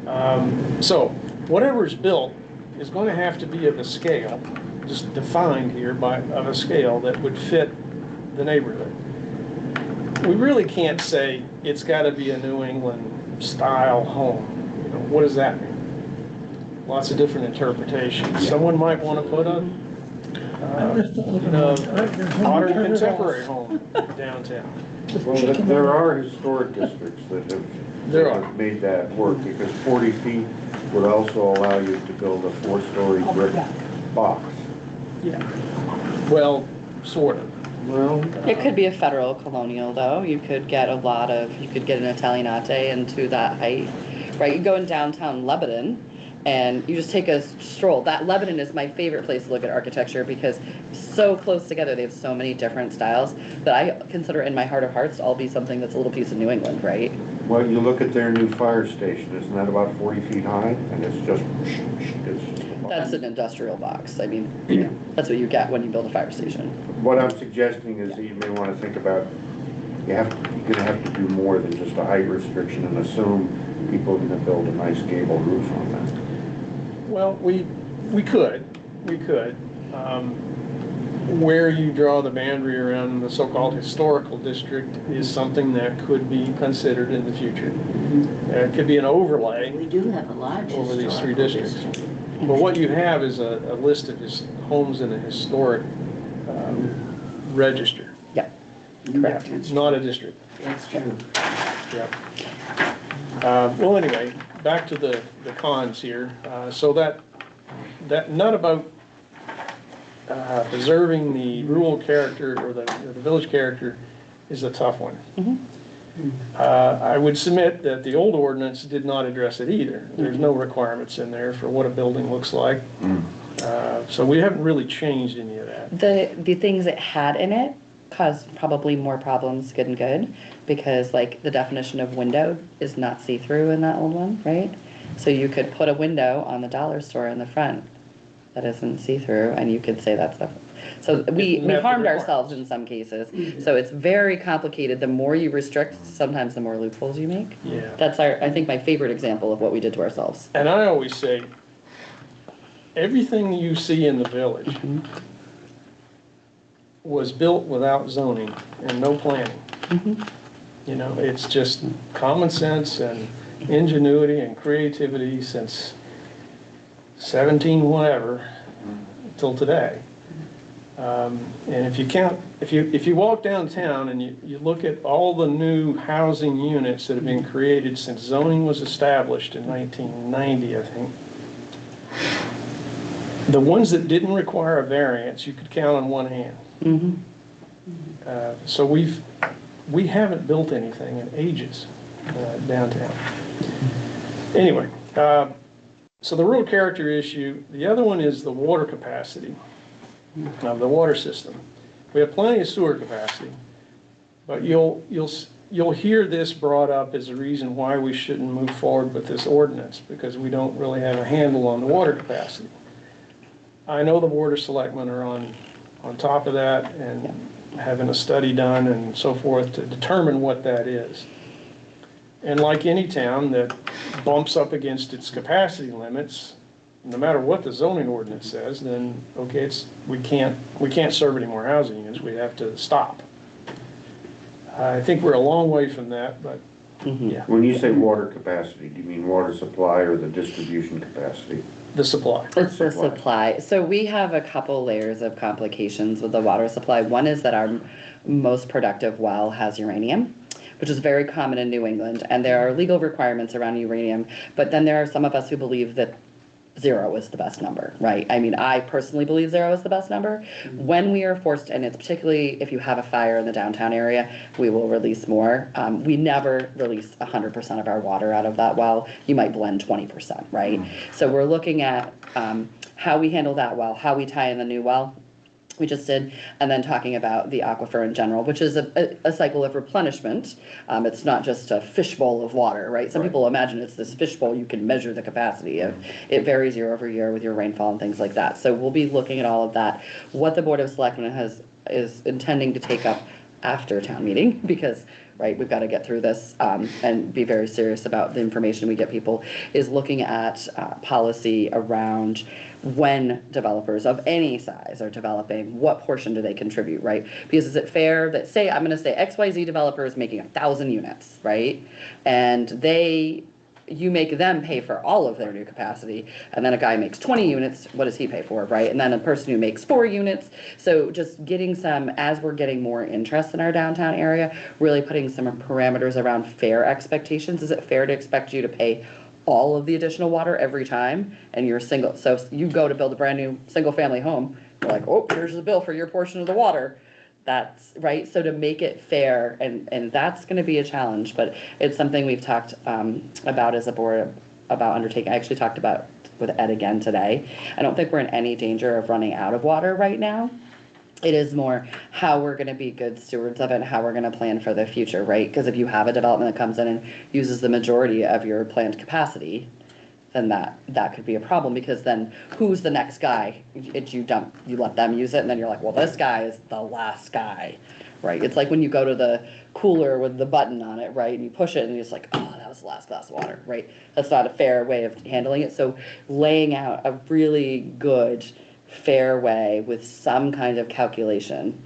thing. So whatever is built is going to have to be of a scale, just defined here of a scale that would fit the neighborhood. We really can't say it's got to be a New England style home. You know, what does that mean? Lots of different interpretations. Someone might want to put a modern contemporary home downtown. Well, there are historic districts that have made that work, because 40 feet would also allow you to build a 4-story brick box. Yeah. Well, sort of. Well, It could be a federal colonial though. You could get an Italianate into that height, right? You go in downtown Lebanon and you just take a stroll. That Lebanon is my favorite place to look at architecture because so close together. They have so many different styles that I consider in my heart of hearts to all be something that's a little piece of New England, right? well, you look at their new fire station, isn't that about 40 feet high? And it's just That's an industrial box. I mean, that's what you get when you build a fire station. What I'm suggesting is that you may want to think about, you're going to have to do more than just a height restriction and assume people are going to build a nice gable roof on that. Well, we could. Where you draw the boundary around the so-called historical district is something that could be considered in the future. It could be an overlay We do have a large over these three historical districts. district. But what you have is a list of homes in a historic register. Yeah, Correct. It's not a district. That's true. Yep. Well, anyway, back to the cons here. So that nut about preserving the rural character or the village character is a tough one. I would submit that the old ordinance did not address it either. There's no requirements in there for what a building looks like. So we haven't really changed any of that. The things it had in it caused probably more problems than good, because like the definition of window is not see-through in that old one, right? So you could put a window on the dollar store in the front that isn't see-through, and you could say that's the, so we Met the harmed requirements. ourselves in some cases. So it's very complicated. The more you restrict, sometimes the more loopholes you make. Yeah. That's I think my favorite example of what we did to ourselves. And I always say, everything you see in the village was built without zoning and no planning. You know, it's just common sense and ingenuity and creativity since 17 whatever till today. And if you count, if you walk downtown and you look at all the new housing units that have been created since zoning was established in 1990, I think, the ones that didn't require a variance, you could count on one hand. So we haven't built anything in ages downtown. Anyway, so the rural character issue, the other one is the water capacity of the water system. We have plenty of sewer capacity, but you'll hear this brought up as a reason why we shouldn't move forward with this ordinance, because we don't really have a handle on the water capacity. I know the Board of Selectmen are on top of that and having a study done and so forth to determine what that is. And like any town that bumps up against its capacity limits, no matter what the zoning ordinance says, then okay, we can't serve any more housing units. We have to stop. I think we're a long way from that, but yeah, When you say water capacity, do you mean water supply or the distribution capacity? the supply. It's the supply. So we have a couple layers of complications with the water supply. One is that our most productive well has uranium, which is very common in New England, and there are legal requirements around uranium, but then there are some of us who believe that 0 is the best number, right? I mean, I personally believe 0 is the best number. When we are forced, and it's particularly if you have a fire in the downtown area, we will release more. We never release 100% of our water out of that well. You might blend 20%, right? So we're looking at how we handle that well, how we tie in the new well. We just did, and then talking about the aquifer in general, which is a cycle of replenishment. It's not just a fishbowl of water, right? Some people imagine it's this fishbowl you can measure the capacity of. It varies year over year with your rainfall and things like that. So we'll be looking at all of that. What the Board of Selectmen is intending to take up after town meeting, because right, we've got to get through this and be very serious about the information we get people, is looking at policy around when developers of any size are developing, what portion do they contribute, right? Because is it fair that, say, I'm going to say XYZ developer is making 1,000 units, right? And you make them pay for all of their new capacity, and then a guy makes 20 units, what does he pay for, right? And then a person who makes 4 units. So just getting some, as we're getting more interest in our downtown area, really putting some parameters around fair expectations. Is it fair to expect you to pay all of the additional water every time, and you're single? So if you go to build a brand new single family home, you're like, oh, here's the bill for your portion of the water. That's right. So to make it fair, and that's going to be a challenge, but it's something we've talked about as a board about undertaking. I actually talked about with Ed again today. I don't think we're in any danger of running out of water right now. It is more how we're going to be good stewards of it and how we're going to plan for the future, right? Because if you have a development that comes in and uses the majority of your planned capacity, then that could be a problem, because then who's the next guy? You let them use it, and then you're like, well, this guy is the last guy, right? It's like when you go to the cooler with the button on it, right? And you push it and you're just like, oh, that was the last glass of water, right? That's not a fair way of handling it. So laying out a really good, fair way with some kind of calculation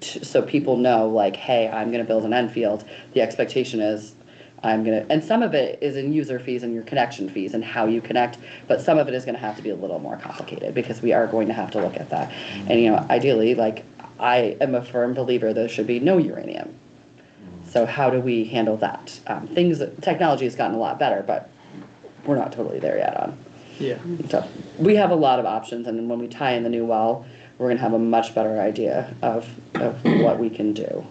so people know, like, hey, I'm going to build an Enfield. The expectation is and some of it is in user fees and your connection fees and how you connect, but some of it is going to have to be a little more complicated, because we are going to have to look at that. And, ideally, like, I am a firm believer there should be no uranium. So how do we handle that? Technology has gotten a lot better, but we're not totally there yet on. Yeah. So we have a lot of options, and when we tie in the new well, we're gonna have a much better idea of what we can do.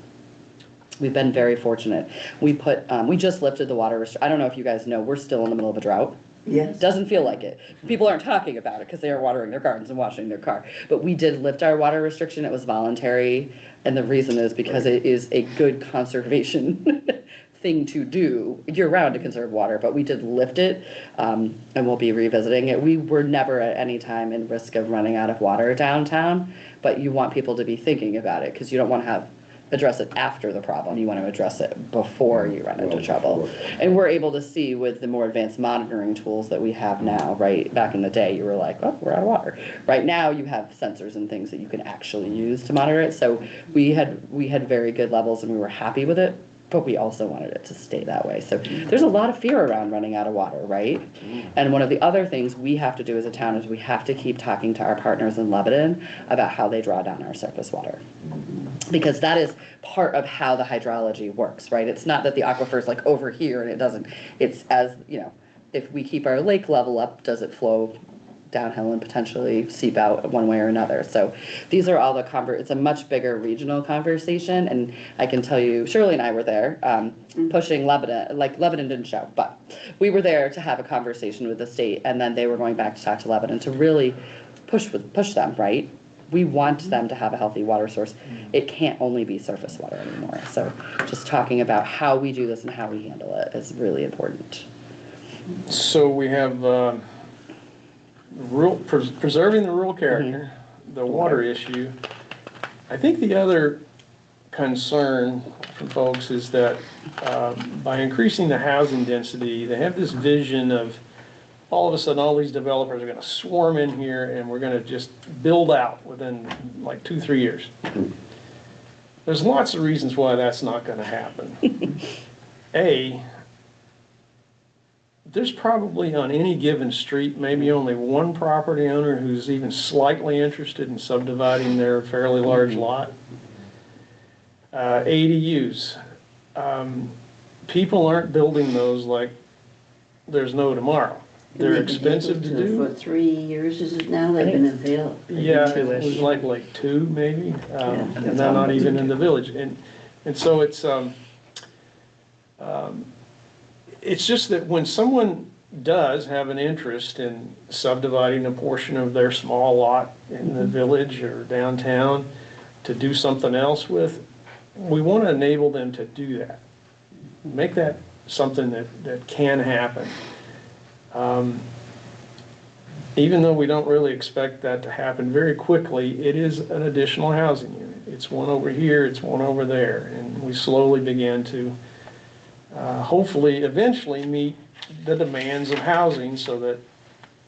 We've been very fortunate. We just lifted the water I don't know if you guys know, we're still in the middle of a drought. Yes. Doesn't feel like it. People aren't talking about it because they are watering their gardens and washing their car. But we did lift our water restriction. It was voluntary. And the reason is because it is a good conservation thing to do year round to conserve water. But we did lift it, and we'll be revisiting it. We were never at any time in risk of running out of water downtown, but you want people to be thinking about it because you don't want to address it after the problem. You want to address it before you run into trouble. And we're able to see with the more advanced monitoring tools that we have now, right? Back in the day, you were like, oh, we're out of water. Right now, you have sensors and things that you can actually use to monitor it. So we had very good levels and we were happy with it, but we also wanted it to stay that way. So there's a lot of fear around running out of water, right? And one of the other things we have to do as a town is we have to keep talking to our partners in Lebanon about how they draw down our surface water. Because that is part of how the hydrology works, right? It's not that the aquifer is like over here and it doesn't, it's as, if we keep our lake level up, does it flow downhill and potentially seep out one way or another? So these are all it's a much bigger regional conversation. And I can tell you, Shirley and I were there pushing Lebanon, Lebanon didn't show, but we were there to have a conversation with the state. And then they were going back to talk to Lebanon to really push them, right? We want them to have a healthy water source. It can't only be surface water anymore. So just talking about how we do this and how we handle it is really important. So we have preserving the rural character, the water issue. I think the other concern from folks is that by increasing the housing density, they have this vision of all of a sudden all these developers are going to swarm in here and we're going to just build out within like 2-3 years. There's lots of reasons why that's not going to happen. There's probably on any given street maybe only one property owner who's even slightly interested in subdividing their fairly large lot. ADUs. People aren't building those like there's no tomorrow. They're expensive to do. For 3 years, is it now? They've been available. Yeah, it was like 2 maybe, and they're not even in the village. And so it's just that when someone does have an interest in subdividing a portion of their small lot in the village or downtown to do something else with, we want to enable them to do that. Make that something that can happen. Even though we don't really expect that to happen very quickly, it is an additional housing unit. It's one over here, it's one over there, and we slowly begin to hopefully eventually meet the demands of housing so that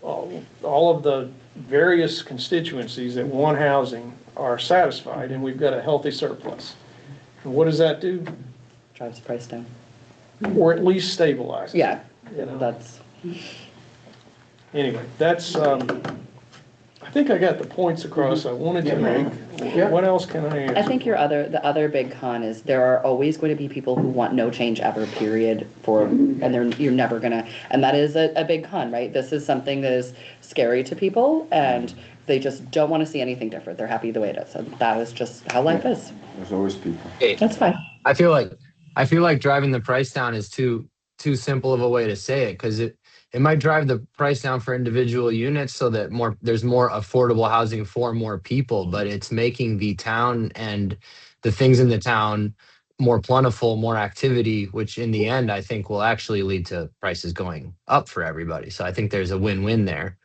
all of the various constituencies that want housing are satisfied and we've got a healthy surplus. And what does that do? Drives the price down. Or at least stabilize it. Yeah, that's... Anyway, that's, I think I got the points across I wanted to make. What else can I answer? I think the other big con is there are always going to be people who want no change ever, period, and you're never gonna, and that is a big con, right? This is something that is scary to people and they just don't want to see anything different. They're happy the way it is. And that is just how life is. There's always people. That's fine. I feel like driving the price down is too simple of a way to say it, because it might drive the price down for individual units so that there's more affordable housing for more people, but it's making the town and the things in the town more plentiful, more activity, which in the end I think will actually lead to prices going up for everybody. So I think there's a win-win there.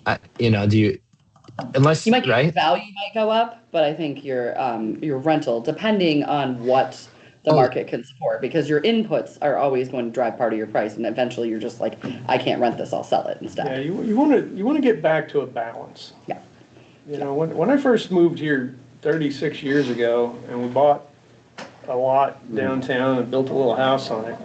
Unless you might right? Value might go up, but I think your rental, depending on what the market can support, because your inputs are always going to drive part of your price, and eventually you're just like, I can't rent this, I'll sell it instead. Yeah, you want to get back to a balance. Yeah. When I first moved here 36 years ago, and we bought a lot downtown and built a little house on it,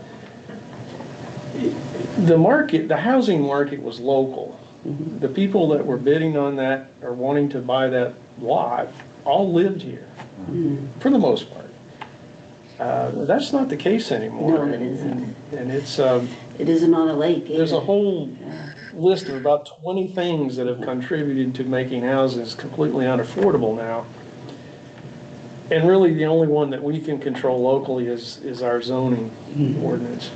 the housing market was local. Mm-hmm. The people that were bidding on that or wanting to buy that lot all lived here, for the most part. That's not the case anymore. No, it isn't. And it's, It isn't on a lake either. there's a whole list of about 20 things that have contributed to making houses completely unaffordable now. And really, the only one that we can control locally is our zoning ordinance.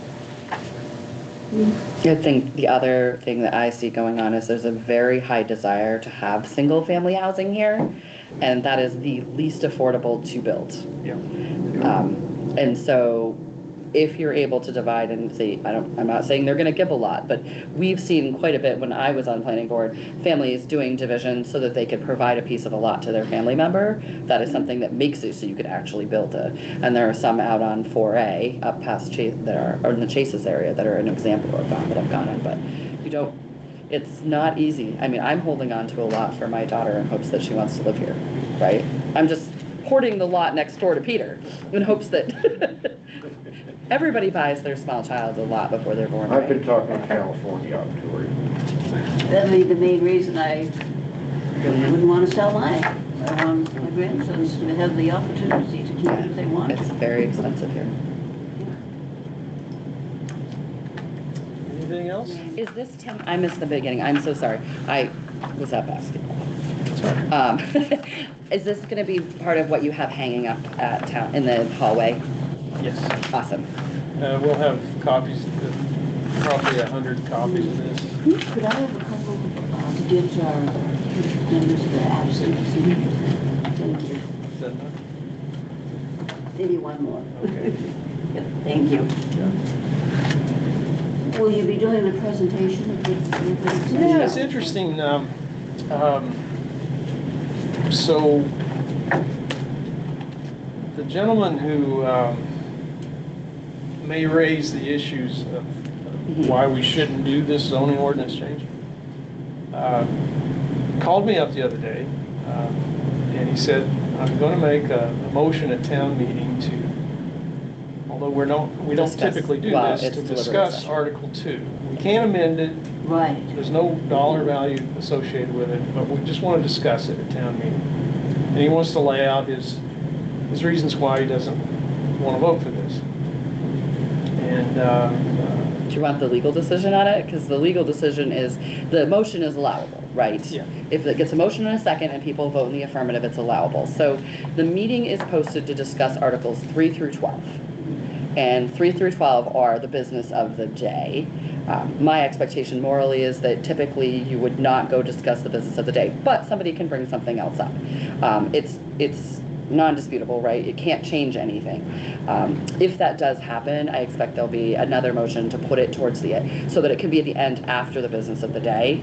I think the other thing that I see going on is there's a very high desire to have single-family housing here, and that is the least affordable to build. Yeah. And so if you're able to divide and see, I'm not saying they're gonna give a lot, but we've seen quite a bit when I was on planning board, families doing divisions so that they could provide a piece of a lot to their family member. That is something that makes it so you could actually build it. And there are some out on 4A, up past Chase, that are, or in the Chases area, that are an example of that I've gone on, but you don't, it's not easy. I mean, I'm holding on to a lot for my daughter in hopes that she wants to live here, right? I'm just hoarding the lot next door to Peter in hopes that everybody buys their small child a lot before they're born. I've been right? talking to California up to her. That'd be the main reason I wouldn't want to sell mine. I want my grandsons to have the opportunity to keep it if they want. It's very expensive here. Anything else? Is this I missed the beginning. I'm so sorry. I was at basketball. Is this going to be part of what you have hanging up at town in the hallway? Yes. Awesome. We'll have copies, probably 100 copies of this. Could I have a couple to give to our members that are absent? Thank you. Is that enough? Maybe one more. Okay. Yep, thank you. Will you be doing the presentation of the? Yeah, it's interesting. So the gentleman who may raise the issues of why we shouldn't do this zoning ordinance change called me up the other day, and he said, I'm going to make a motion at town meeting to, although we don't typically do well, this, it's to deliberative discuss session. Article 2. We can't amend it. Right. There's no dollar value associated with it, but we just want to discuss it at town meeting. And he wants to lay out his reasons why he doesn't want to vote for this. And Do you want the legal decision on it? Because the legal decision is, the motion is allowable, right? Yeah. If it gets a motion in a second and people vote in the affirmative, it's allowable. So the meeting is posted to discuss Articles 3 through 12. And 3 through 12 are the business of the day. My expectation morally is that typically you would not go discuss the business of the day, but somebody can bring something else up. It's non-disputable, right? It can't change anything. If that does happen, I expect there'll be another motion to put it towards the end, so that it can be at the end after the business of the day.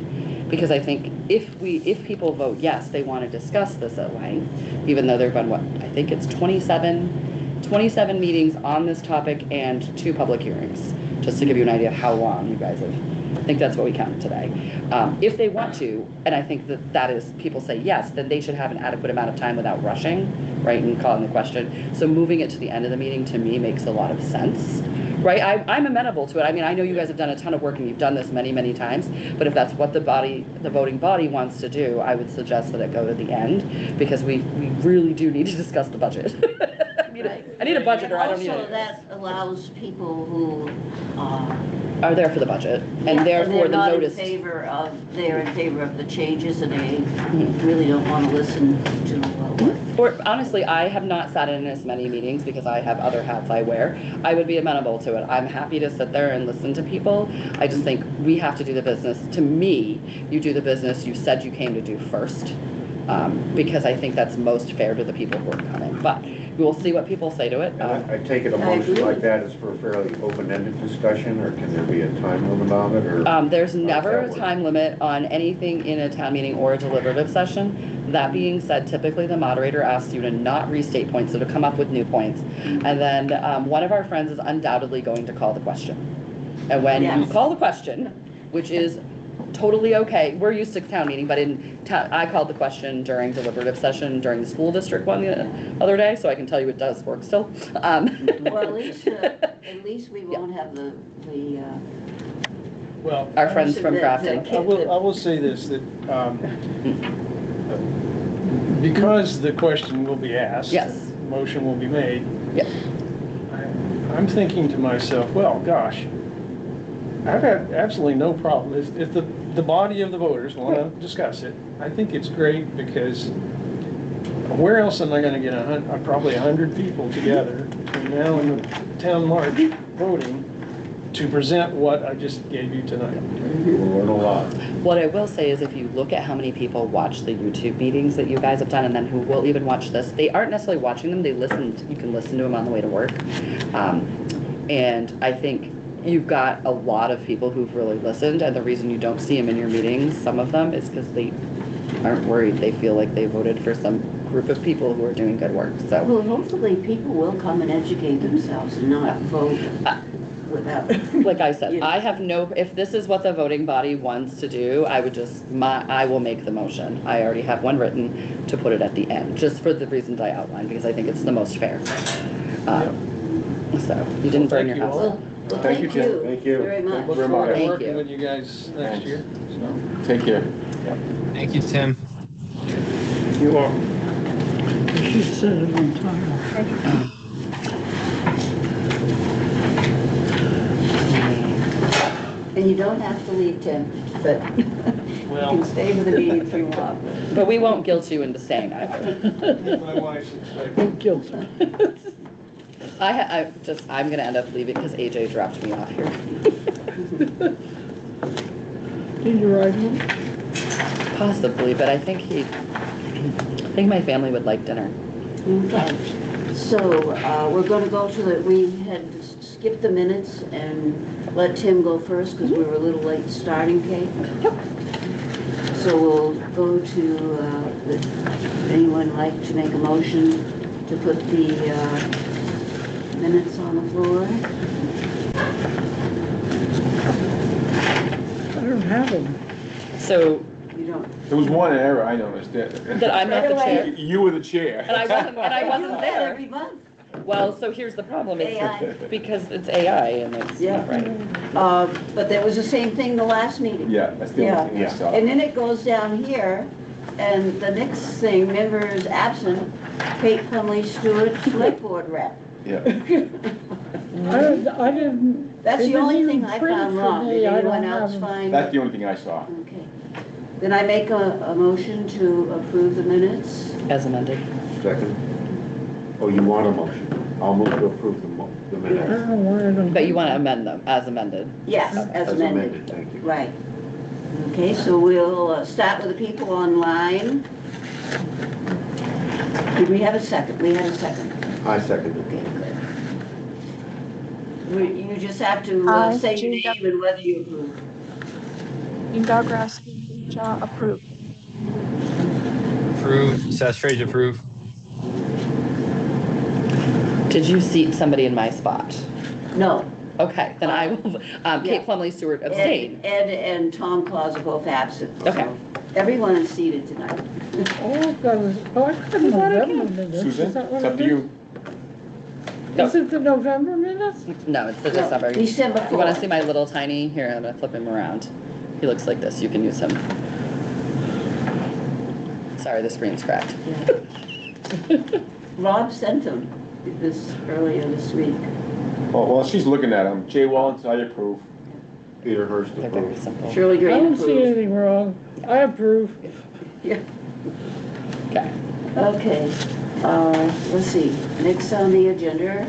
Because I think if people vote yes, they want to discuss this at length, even though there've been, what, I think it's 27 meetings on this topic and 2 public hearings, just to give you an idea of how long you guys have. I think that's what we counted today. If they want to, and I think that is, people say yes, then they should have an adequate amount of time without rushing, right, and calling the question. So moving it to the end of the meeting, to me, makes a lot of sense, right? I'm amenable to it. I mean, I know you guys have done a ton of work and you've done this many, many times, but if that's what the voting body wants to do, I would suggest that it go to the end, because we really do need to discuss the budget. I need a budget, or I don't need Also, it. that allows people who Are there for the budget, yeah, and therefore the they're notice. they're in favor of the changes, and they really don't want to listen to what. Or honestly, I have not sat in as many meetings because I have other hats I wear. I would be amenable to it. I'm happy to sit there and listen to people. I just think we have to do the business. To me, you do the business you said you came to do first, because I think that's most fair to the people who are coming. But we will see what people say to it. And I take it a motion like that is for a fairly open-ended discussion, or can there be a time limit on it, or? There's how does never that a work? time limit on anything in a town meeting or a deliberative session. That being said, typically the moderator asks you to not restate points, so to come up with new points. And then one of our friends is undoubtedly going to call the question. And when you Yes. call the question, which is totally okay, we're used to town meeting, but I called the question during deliberative session during the school district one the other day, so I can tell you it does work still. Well, at least we won't have the well, Our friends from the- crafting. I will say this, that because the question will be asked. Yes. Motion will be made. Yep. I'm thinking to myself, well, gosh, I've had absolutely no problem. If the body of the voters want to discuss it, I think it's great because where else am I going to get probably 100 people together between now and the town march voting to present what I just gave you tonight? We'll learn a lot. What I will say is if you look at how many people watch the YouTube meetings that you guys have done and then who will even watch this, they aren't necessarily watching them, they listen, you can listen to them on the way to work. And I think you've got a lot of people who've really listened, and the reason you don't see them in your meetings, some of them, is because they aren't worried. They feel like they voted for some group of people who are doing good work, so. Well, hopefully people will come and educate themselves and not vote without. Like I said, You know. I have no, if this is what the voting body wants to do, I would just, I will make the motion. I already have one written to put it at the end, just for the reasons I outlined, because I think it's the most fair. So, you didn't burn Thank your you house. all. Well, Thank you, Jim. Thank you. very much. Look very forward much. to Thank working you. with you guys next Thanks. year. So, Take care. Thank you, Tim. you all. She said it on time. And you don't have to leave, Tim, but you Well, can stay for the meeting if you want. But we won't guilt you into staying either. my wife's expecting. Don't guilt her. I'm gonna end up leaving because AJ dropped me off here. Did you ride home? Possibly, but I think my family would like dinner. Okay, so we're going to go to we had skipped the minutes and let Tim go first because we were a little late starting, Kate. Yep. So we'll go to, would anyone like to make a motion to put the minutes on the floor? I don't have them. So You don't? There was one error I noticed. that I'm not the Right away. chair, You were the chair. and I You wasn't do that there. every month. Well, so here's the problem, AI. it's because it's AI and it's Yeah. not right. But that was the same thing the last meeting. Yeah, that's the Yeah. only thing I saw. And then it goes down here, and the next thing, members absent, Kate Plumley Stewart, select board rep. Yeah. I didn't. That's it the only didn't thing I print found for wrong. me. Did I anyone don't else have 'em. find? That's the only thing I saw. Okay. Then I make a motion to approve the minutes. As amended. Second. Oh, you want a motion? I'll move to approve the I minutes. don't know where it is. But you want to amend them as amended. Yes, as amended. Thank you. Right. Okay, so we'll start with the people online. Did we have a second? We had a second. I second it. Okay, good. You just have to Aye, say your Jean name and whether you approve. Jean Doggrass, approved. Approve. Seth Frazier, approve. Did you seat somebody in my spot? No. Okay, then I will, Yeah. Kate Plumley Stewart abstain. Ed and Tom Claus are both absent. so Okay. Everyone is seated tonight. Oh, I've got a, oh, I got a November minutes. Susan, Is that what it's up it to is? you. Is it the November minutes? No, it's the No, December. December You want to 4th. see my little tiny, here, I'm gonna flip him around. He looks like this, you can use him. Sorry, the screen's cracked. Rob sent them earlier this week. Oh, well, she's looking at him. Jay Wallens, I approve. Peter Hurst They're very approved. simple. Shirley I Green don't see approved. anything wrong. I approve. Yeah. Okay. Okay, let's see, next on the agenda,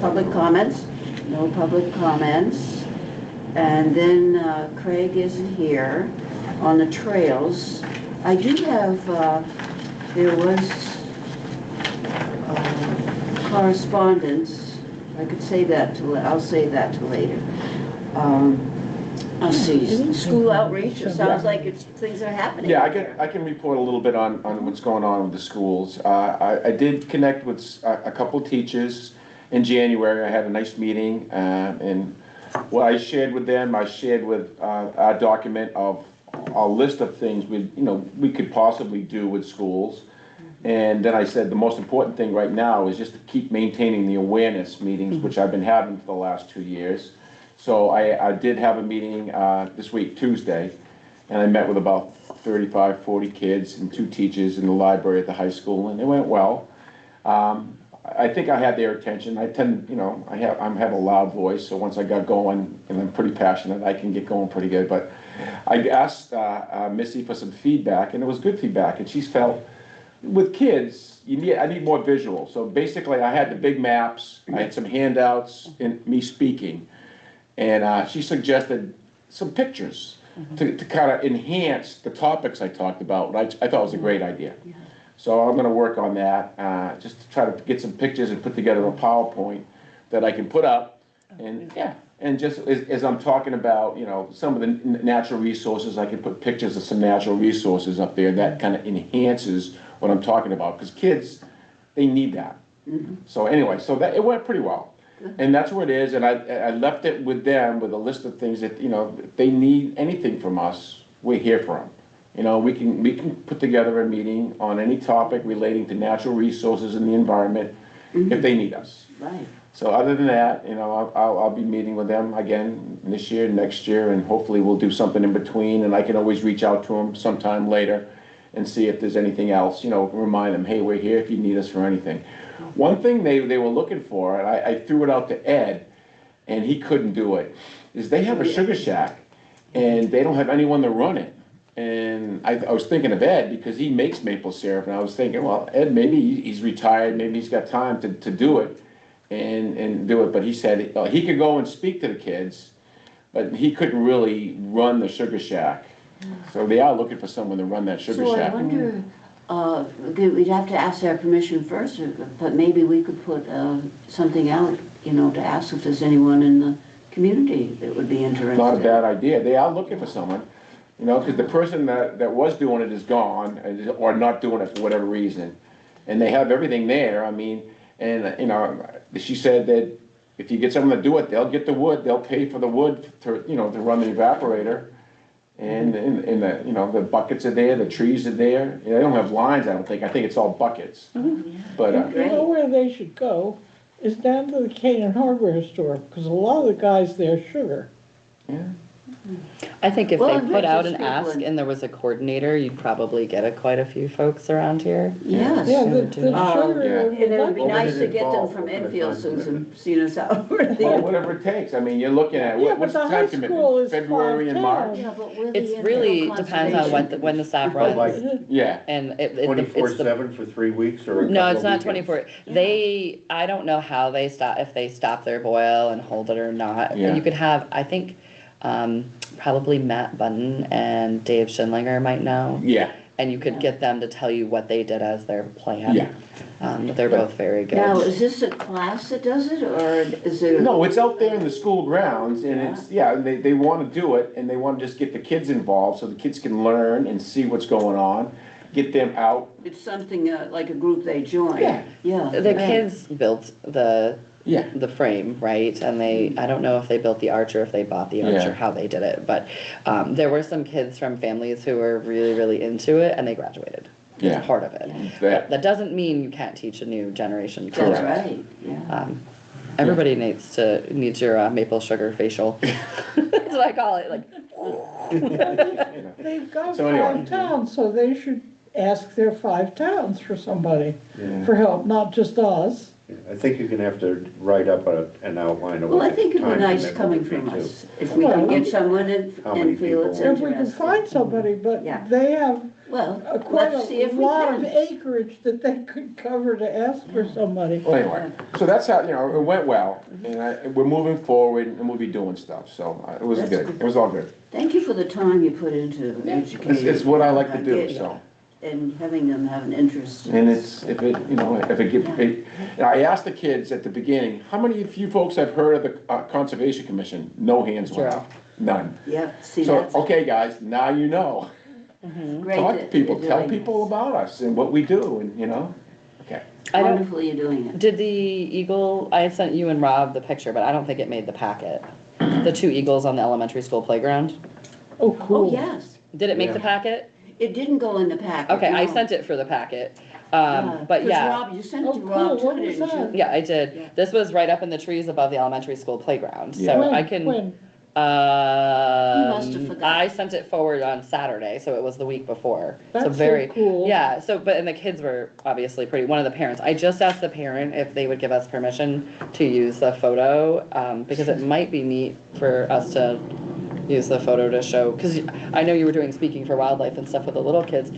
public comments, no public comments. And then Craig isn't here on the trails. I do have, there was correspondence, I could say that I'll say that to later. Let's see, school outreach, it sounds like things are happening. Yeah, I can report a little bit on what's going on with the schools. I did connect with a couple teachers in January. I had a nice meeting, and what I shared with them, I shared with our document of a list of things we could possibly do with schools. And then I said the most important thing right now is just to keep maintaining the awareness meetings, which I've been having for the last 2 years. So I did have a meeting this week, Tuesday, and I met with about 35, 40 kids and 2 teachers in the library at the high school, and it went well. I think I had their attention. I tend, you know, I have a loud voice, so once I got going, and I'm pretty passionate, I can get going pretty good. But I asked Missy for some feedback, and it was good feedback. And she felt, with kids, I need more visual. So basically, I had the big maps, I had some handouts, and me speaking. And she suggested some pictures to kind of enhance the topics I talked about, which I thought was a great idea. So I'm gonna work on that, just to try to get some pictures and put together a PowerPoint that I can put up. And and just as I'm talking about, you know, some of the natural resources, I can put pictures of some natural resources up there that kind of enhances what I'm talking about, because kids, they need that. So anyway, so that, it went pretty well. And that's where it is, and I left it with them with a list of things that, you know, if they need anything from us, we're here for them. You know, we can put together a meeting on any topic relating to natural resources in the environment if they need us. Right. So other than that, you know, I'll be meeting with them again this year, next year, and hopefully we'll do something in between, and I can always reach out to them sometime later and see if there's anything else, you know, remind them, hey, we're here if you need us for anything. One thing they were looking for, and I threw it out to Ed, and he couldn't do it, is they have a sugar shack, and they don't have anyone to run it. And I was thinking of Ed, because he makes maple syrup, and I was thinking, well, Ed, maybe he's retired, maybe he's got time to do it, and do it. But he said he could go and speak to the kids, but he couldn't really run the sugar shack. So they are looking for someone to run that sugar So I shack. wonder, we'd have to ask their permission first, but maybe we could put something out, you know, to ask if there's anyone in the community that would be interested. Not a bad idea. They are looking for someone, you know, because the person that was doing it is gone, or not doing it for whatever reason. And they have everything there, I mean, and, you know, she said that if you get someone to do it, they'll get the wood, they'll pay for the wood to, you know, to run the evaporator. And the, you know, the buckets are there, the trees are there. You know, they don't have lines, I don't think. I think it's all buckets. But, You know where they should go is down to the Canaan hardware store, because a lot of the guys there sugar. yeah. I think if Well, they put out an Richard's ask people- and there was a coordinator, you'd probably get quite a few folks around here. Yes. Yeah, Sure the would do. sugar. Yeah. And it would be What nice would to it get them involve? from What kind of Enfield, time Susan, seeing us out over Well, there. whatever it takes. I mean, you're looking at, Yeah, but what's the the high time school commitment? is February and 5 March? towns. Yeah, but we're the It's Enfield really depends on Conservation. when the SAP But like runs. Yeah. And it's the 24/7 for 3 weeks or a No, couple it's of not weekends? 24. I don't know how they stop, if they stop their boil and hold it or not. Yeah. You could have, I think, probably Matt Button and Dave Schindlinger might know. Yeah. And you could get them to tell you what they did as their plan. Yeah. They're both very good. Now, is this a class that does it, or is it? No, it's out there in the school grounds, and it's, they want to do it, and they want to just get the kids involved, so the kids can learn and see what's going on, get them out. It's something like a group they join? Yeah. Yeah. The right. kids built the Yeah. frame, right? And I don't know if they built the arch or if they bought the arch Yeah. or how they did it, but there were some kids from families who were really, really into it and they graduated. Yeah. It's part of it. That- That doesn't mean you can't teach a new generation. That's Correct. right, yeah. Everybody needs your maple sugar facial. That's what I call it. Like, They've got So anyway. 5 towns, so they should ask their 5 towns for somebody, Yeah. for help, not just us. I think you're gonna have to write up an outline of Well, what I the think it'd be time nice commitment coming would be, from too. us, if we can get someone in How many Enfield that's people? If we can interested. find somebody, but Yeah. they have Well, quite let's see a if we lot of can. acreage that they could cover to ask for somebody. Well, anyway, so that's how, you know, it went well, and we're moving forward, and we'll be doing stuff, so it was That's good. good. It was all good. Thank you for the time you put into educating. It's what I like to do, Yeah. so. And having them have an interest. And it's, if it, you know, if it get, I asked the kids at the beginning, how many of you folks have heard of the Conservation Commission? No hands went up, none. Yeah, see, So, that's okay, guys, now you know. great. Talk to that people, you're tell doing people this. about us and what we do, and, you know, okay. I don't, Wonderful you're doing it. did the eagle, I sent you and Rob the picture, but I don't think it made the packet. The 2 eagles on the elementary school playground. Oh, Oh, cool. yes. Did it make Yeah. the packet? It didn't go in the packet. Okay, I no. sent it for the packet. Yeah, But 'cause yeah. Rob, you sent it Oh, to cool. Rob too, What was didn't you? that? Yeah, I did. Yeah. This was right up in the trees above the elementary school playground. Yeah. So When- I can, when? must have forgotten. I sent it forward on Saturday, so it was the week before. So That's so very cool. Yeah, and the kids were obviously pretty, one of the parents, I just asked the parent if they would give us permission to use the photo, because it might be neat for us to use the photo to show, because I know you were doing Speaking for Wildlife and stuff with the little kids.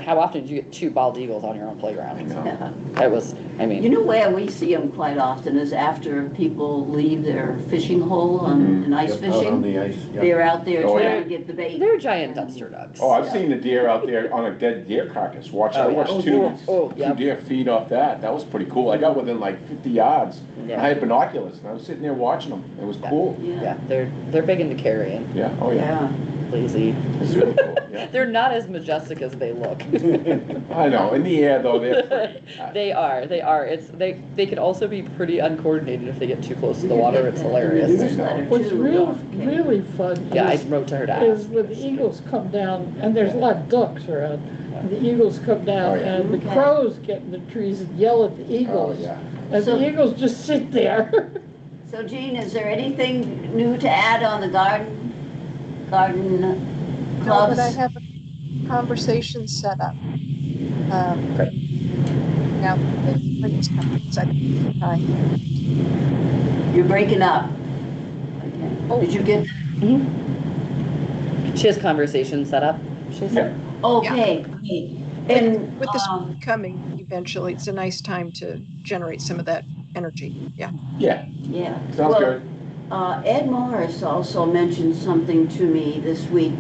How often do you get 2 bald eagles on your own playground? Yeah. It was, You know where we see them quite often is after people leave their fishing hole on ice Yep, out on fishing. the ice, yep. They're out there Oh, trying yeah. to get the bait. they're giant dumpster ducks. Oh, I've seen a deer out there on a dead deer carcass. I yeah. watched two Yep. deer feed off that. That was pretty cool. I got within like 50 yards. Yeah. I had binoculars and I was sitting there watching them. It was cool. Yeah, they're big into carrying. Yeah, oh yeah. Yeah. Lazy. It's really cool, yeah. They're not as majestic as they look. I know, in the air though, they're pretty. They are. They can also be pretty uncoordinated if they get too close to the water. It's hilarious. What's really fun Yeah, I is, wrote to her to is ask. when the eagles come down, and there's a lot of ducks around, and the eagles come down, Oh, yeah. and the Okay. crows get in the trees and yell at the Oh, eagles. yeah. And So- the eagles just sit there. So Jean, is there anything new to add on the garden No, clubs? but I have a conversation set up. Great. Now, the spring's coming, second time. You're breaking up. Okay. Oh. Did you get? She has conversation set up. She said. Okay, great. And, With the spring coming eventually, it's a nice time to generate some of that energy. Yeah. Yeah, yeah. sounds Well, good. Ed Morris also mentioned something to me this week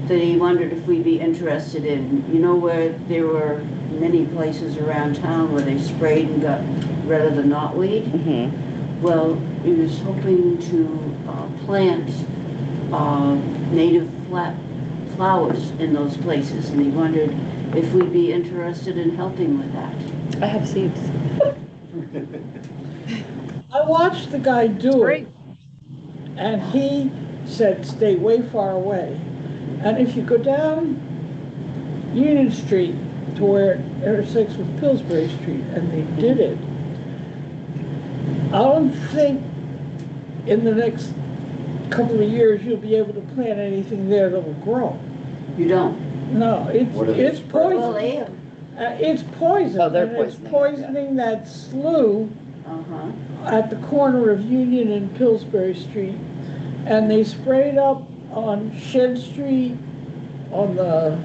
that he wondered if we'd be interested in. You know where there were many places around town where they sprayed and got rid of the knotweed? Mm-hmm. Well, he was hoping to plant native flowers in those places, and he wondered if we'd be interested in helping with that. I have seeds. I watched the guy do Great. it, and he said, stay way far away. And if you go down Union Street to where it intersects with Pillsbury Street, and they did it, I don't think in the next couple of years you'll be able to plant anything there that will grow. You don't? No, What is it? it's poison. Well, they have. It's poison. Oh, they're and it's poisoning it, yeah. poisoning that slough Uh-huh. at the corner of Union and Pillsbury Street. And they sprayed up on Shed Street, on the,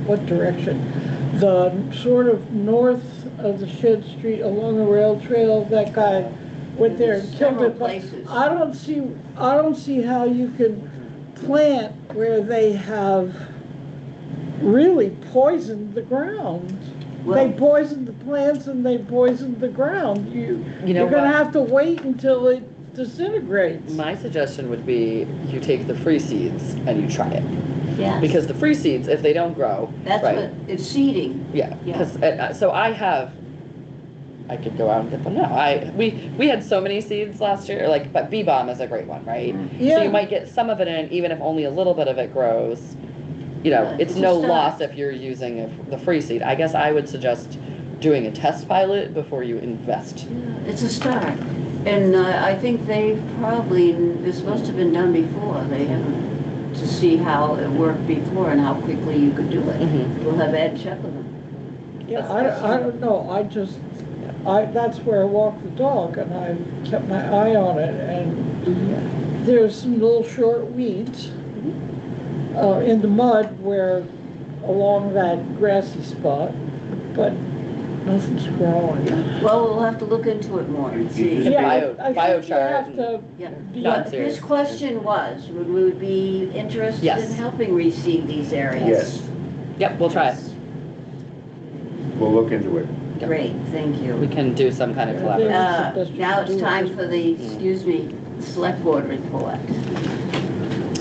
what direction? The sort of north of the Shed Street along the rail trail. That guy went there and killed Several it. But places. I don't see how you can plant where they have really poisoned the ground. They Well- poisoned the plants and they poisoned the ground. You know You're gonna what? have to wait until it disintegrates. My suggestion would be you take the free seeds and you try it. Yes. Because the free seeds, if they don't grow, That's right? what, it's seeding. Yeah, Yeah. because so I could go out and get them now. We had so many seeds last year, but bee balm is a great one, right? So Yeah. you might get some of it in, even if only a little bit of it grows. Yeah, It's it's a no start. loss if you're using the free seed. I guess I would suggest doing a test pilot before you invest. It's a start. And I think they probably, this must have been done before. They haven't, to see how it worked before and how quickly you could do it. Mhm. We'll have Ed check with them. Yeah, I don't know, that's where I walk the dog and I kept my eye on it and there's some little short weeds in the mud along that grassy spot, but nothing's growing. Well, we'll have to look into it more and see. Yeah, Bio- I think you biochar have and- to Yeah. be- Not But serious. his question was, would we be interested Yes. in helping reseed these areas? Yes, Yep, we'll try it. we'll look into it. Great, thank We you. can do some kind of Yeah, collaboration. That's the best you Now can it's do. time for the, select board report.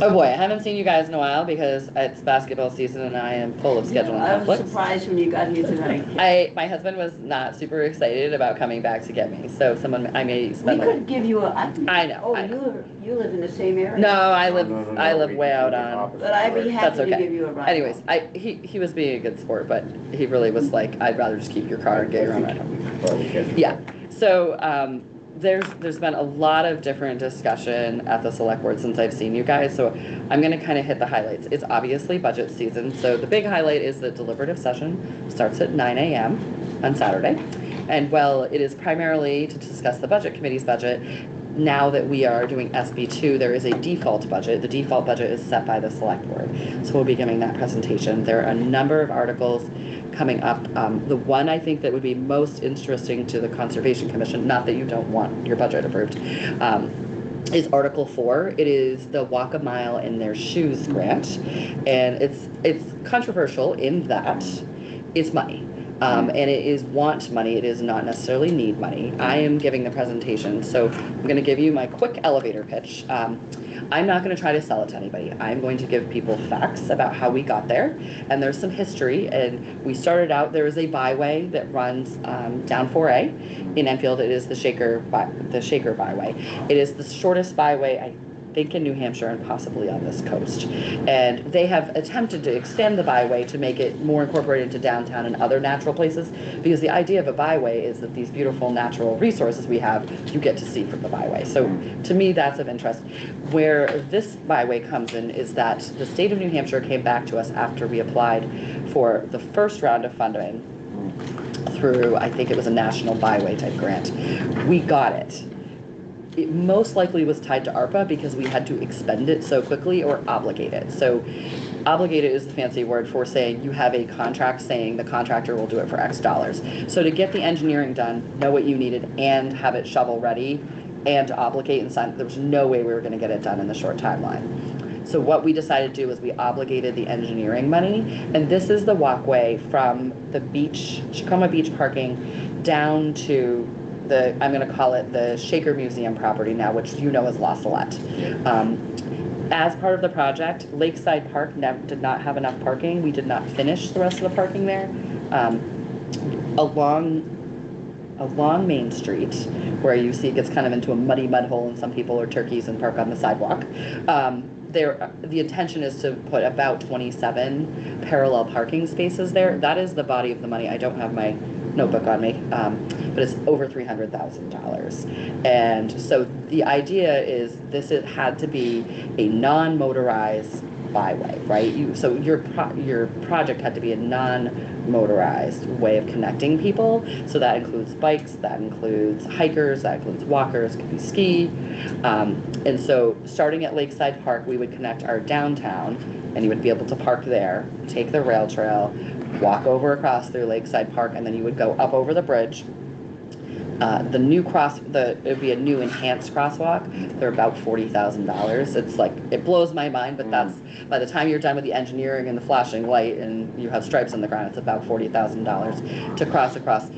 Oh boy, I haven't seen you guys in a while because it's basketball season and I am full of scheduling I was conflicts. surprised when you got here tonight. My husband was not super excited about coming back to get me, so I may We spend could give you I know, Oh, I know. you live in the same area? No, I live No, way we out live on. opposite But I'd be directions. That's happy to okay. give you a ride. Anyways, he was being a good sport, but he really was like, I'd rather just keep your car and get your own ride home. Probably catch it. Yeah, so, there's been a lot of different discussion at the select board since I've seen you guys, so I'm gonna kind of hit the highlights. It's obviously budget season, so the big highlight is the deliberative session starts at 9 a.m. on Saturday. And while it is primarily to discuss the budget committee's budget, now that we are doing SB2, there is a default budget. The default budget is set by the select board. So we'll be giving that presentation. There are a number of articles coming up. The one I think that would be most interesting to the Conservation Commission, not that you don't want your budget approved, is Article 4. It is the Walk a Mile in Their Shoes grant. And it's controversial in that it's money. And it is want money, it is not necessarily need money. I am giving the presentation, so I'm going to give you my quick elevator pitch. I'm not going to try to sell it to anybody. I'm going to give people facts about how we got there, and there's some history. And we started out, there is a byway that runs down 4A in Enfield. It is the Shaker Byway. It is the shortest byway, I think, in New Hampshire and possibly on this coast. And they have attempted to extend the byway to make it more incorporated into downtown and other natural places, because the idea of a byway is that these beautiful natural resources we have, you get to see from the byway. So to me, that's of interest. Where this byway comes in is that the state of New Hampshire came back to us after we applied for the first round of funding through, I think it was a national byway type grant. We got it. It most likely was tied to ARPA because we had to expend it so quickly, or obligate it. So obligated is the fancy word for saying you have a contract saying the contractor will do it for X dollars. So to get the engineering done, know what you needed, and have it shovel ready, and to obligate and sign, there was no way we were going to get it done in the short timeline. So what we decided to do was we obligated the engineering money, and this is the walkway from the beach, Tacoma Beach parking, down to I'm going to call it the Shaker Museum property now, which you know is La Salette. As part of the project, Lakeside Park did not have enough parking. We did not finish the rest of the parking there. Along Main Street, where you see it gets kind of into a muddy mud hole, and some people are turkeys and park on the sidewalk. The intention is to put about 27 parallel parking spaces there. That is the body of the money. I don't have my notebook on me, but it's over $300,000. And so the idea is it had to be a non-motorized byway, right? So your project had to be a non-motorized way of connecting people. So that includes bikes, that includes hikers, that includes walkers, could be ski. And so starting at Lakeside Park, we would connect our downtown, and you would be able to park there, take the rail trail, walk over across through Lakeside Park, and then you would go up over the bridge. It would be a new enhanced crosswalk. They're about $40,000. It's like, it blows my mind, but that's, by the time you're done with the engineering and the flashing light and you have stripes on the ground, it's about $40,000 to cross across.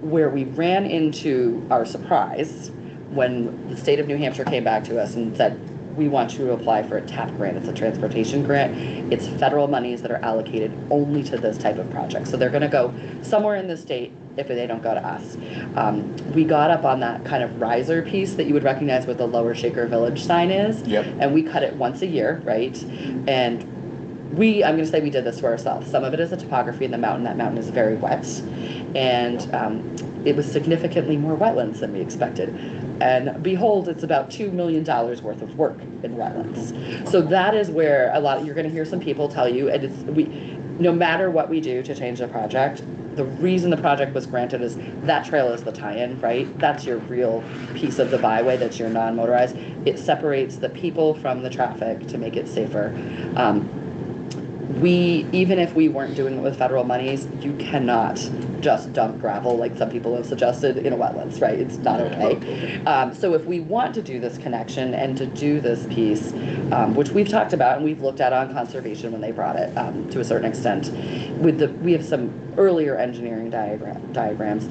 Where we ran into our surprise when the state of New Hampshire came back to us and said, we want you to apply for a TAP grant. It's a transportation grant. It's federal monies that are allocated only to this type of project. So they're going to go somewhere in the state if they don't go to us. We got up on that kind of riser piece that you would recognize what the Lower Shaker Village sign is. Yep. And we cut it once a year, right? And I'm going to say we did this for ourselves. Some of it is the topography in the mountain. That mountain is very wet. And it was significantly more wetlands than we expected. And behold, it's about $2 million worth of work in wetlands. So that is where you're going to hear some people tell you, and no matter what we do to change the project, the reason the project was granted is that trail is the tie-in, right? That's your real piece of the byway, that's your non-motorized. It separates the people from the traffic to make it safer. Even if we weren't doing it with federal monies, you cannot just dump gravel like some people have suggested in a wetlands, right? It's not okay. So if we want to do this connection and to do this piece, which we've talked about and we've looked at on conservation when they brought it to a certain extent, we have some earlier engineering diagrams.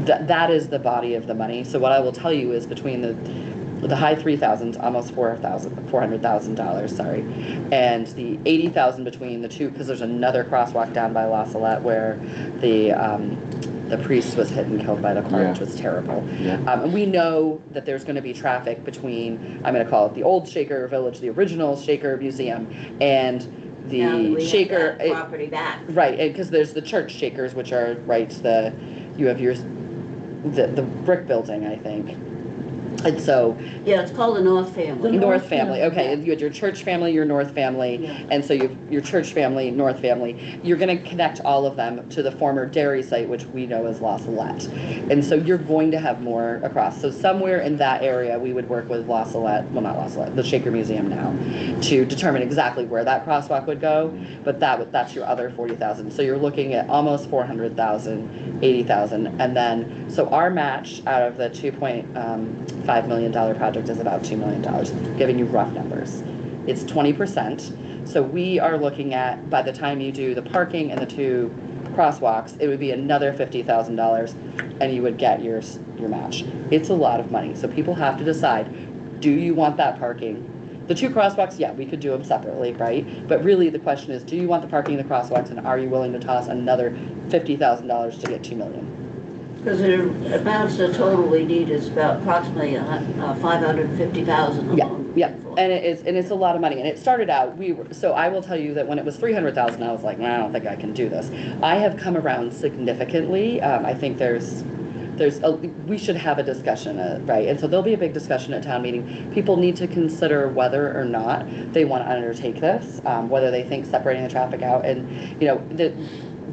That is the body of the money. So what I will tell you is between the high 3,000s, almost $400,000, sorry, and the 80,000 between the two, because there's another crosswalk down by La Salette where the priest was hit and killed by the car, which was terrible. And we know that there's going to be traffic between, I'm going to call it the old Shaker Village, the original Shaker Museum, and the Shaker property back. Right, because there's the church Shakers, which are you have the brick building, I think. And so, Yeah, it's called the North Family. North family, okay, you had your church family, your North family, Yeah. and so your church family, North family. You're gonna connect all of them to the former dairy site, which we know as La Salette. And so you're going to have more across. So somewhere in that area, we would work with La Salette, well, not La Salette, the Shaker Museum now, to determine exactly where that crosswalk would go. But that's your other 40,000. So you're looking at almost 400,000, 80,000. And then, so our match out of the $2.5 million project is about $2 million, giving you rough numbers. It's 20%. So we are looking at, by the time you do the parking and the 2 crosswalks, it would be another $50,000 and you would get your match. It's a lot of money. So people have to decide, do you want that parking? The 2 crosswalks, yeah, we could do them separately, right? But really the question is, do you want the parking and the crosswalks, and are you willing to toss another $50,000 to get $2 million? Because it amounts to total we need is about approximately 550,000 Yeah, alone. yeah, and it's a lot of money. And it started out, so I will tell you that when it was 300,000, I was like, I don't think I can do this. I have come around significantly. I think we should have a discussion, right? And so there'll be a big discussion at town meeting. People need to consider whether or not they want to undertake this, whether they think separating the traffic out, and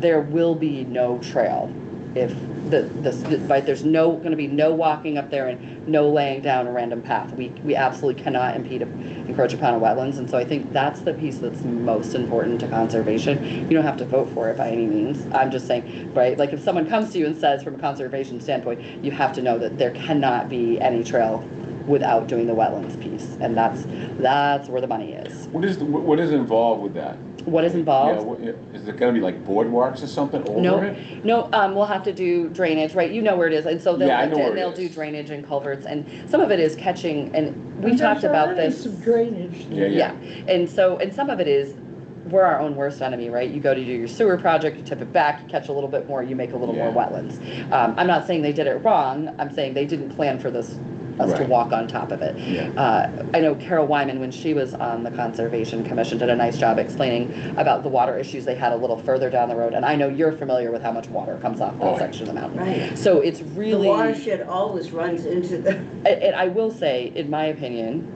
there will be no trail if there's going to be no walking up there and no laying down a random path. We absolutely cannot encroach upon a wetlands, and so I think that's the piece that's most important to conservation. You don't have to vote for it by any means. I'm just saying, right? Like if someone comes to you and says, from a conservation standpoint, you have to know that there cannot be any trail without doing the wetlands piece, and that's where the money is. What is involved with that? What is involved? Yeah, is it gonna be like boardwalks or something over it? No, we'll have to do drainage, right? You know where it is, and so they'll do drainage and culverts, and some of it is catching, and we talked about this. Some drainage. Yeah, and some of it is, we're our own worst enemy, right? You go to do your sewer project, you tip it back, you catch a little bit more, you make a little more wetlands. I'm not saying they did it wrong, I'm saying they didn't plan for us to walk on top of it. Yeah. I know Carol Wyman, when she was on the Conservation Commission, did a nice job explaining about the water issues they had a little further down the road. And I know you're familiar with how much water comes off that section of the mountain. Right. So it's really... The watershed always runs into the... And I will say, in my opinion,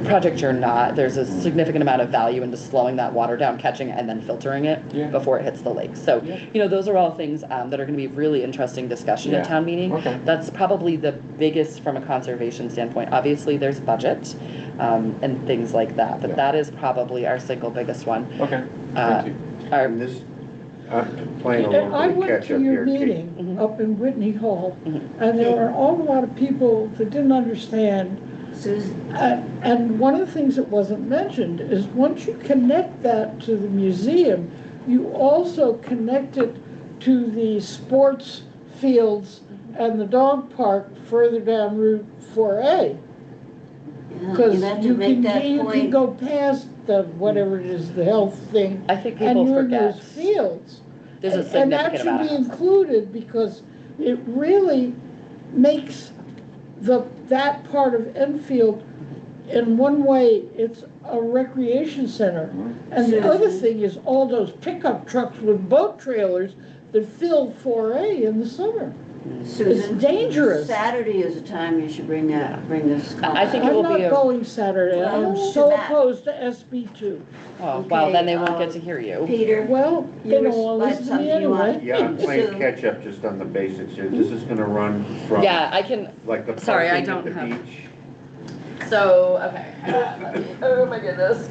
project or not, there's a significant amount of value into slowing that water down, catching it, and then filtering it before it hits the lake. So, those are all things that are going to be really interesting discussion at town meeting. Okay. That's probably the biggest from a conservation standpoint. Obviously, there's budget and things like that, but that is probably our single biggest one. Okay, thank you. And this, playing a little I bit of went catch to up your here, Kate. meeting up in Whitney Hall, and there were an awful lot of people that didn't understand. Susan, And one of the things that wasn't mentioned is once you connect that to the museum, you also connect it to the sports fields and the dog park further down Route 4A. Because you have to you make that can point. go past the, whatever it is, the health thing, I think and people you're in forget. those fields. There's a And that significant should amount be of... included because it really makes that part of Enfield, in one way, it's a recreation center. And the other thing is all those pickup trucks with boat trailers that fill 4A in the summer. Susan, It's dangerous. Saturday is the time you should bring this. I think it I'm will not be a... going Saturday. Well, I'm to so that. opposed to SB2. Oh, well, then they won't Okay, get to hear you. Peter, Well, You they don't were- want to like listen to me something you want- anyway. Yeah, I'm playing Sue. catch up just on the basics here. This is gonna run from, Yeah, I can... like the Sorry, I parking at don't the have- beach. So, okay. Oh my goodness.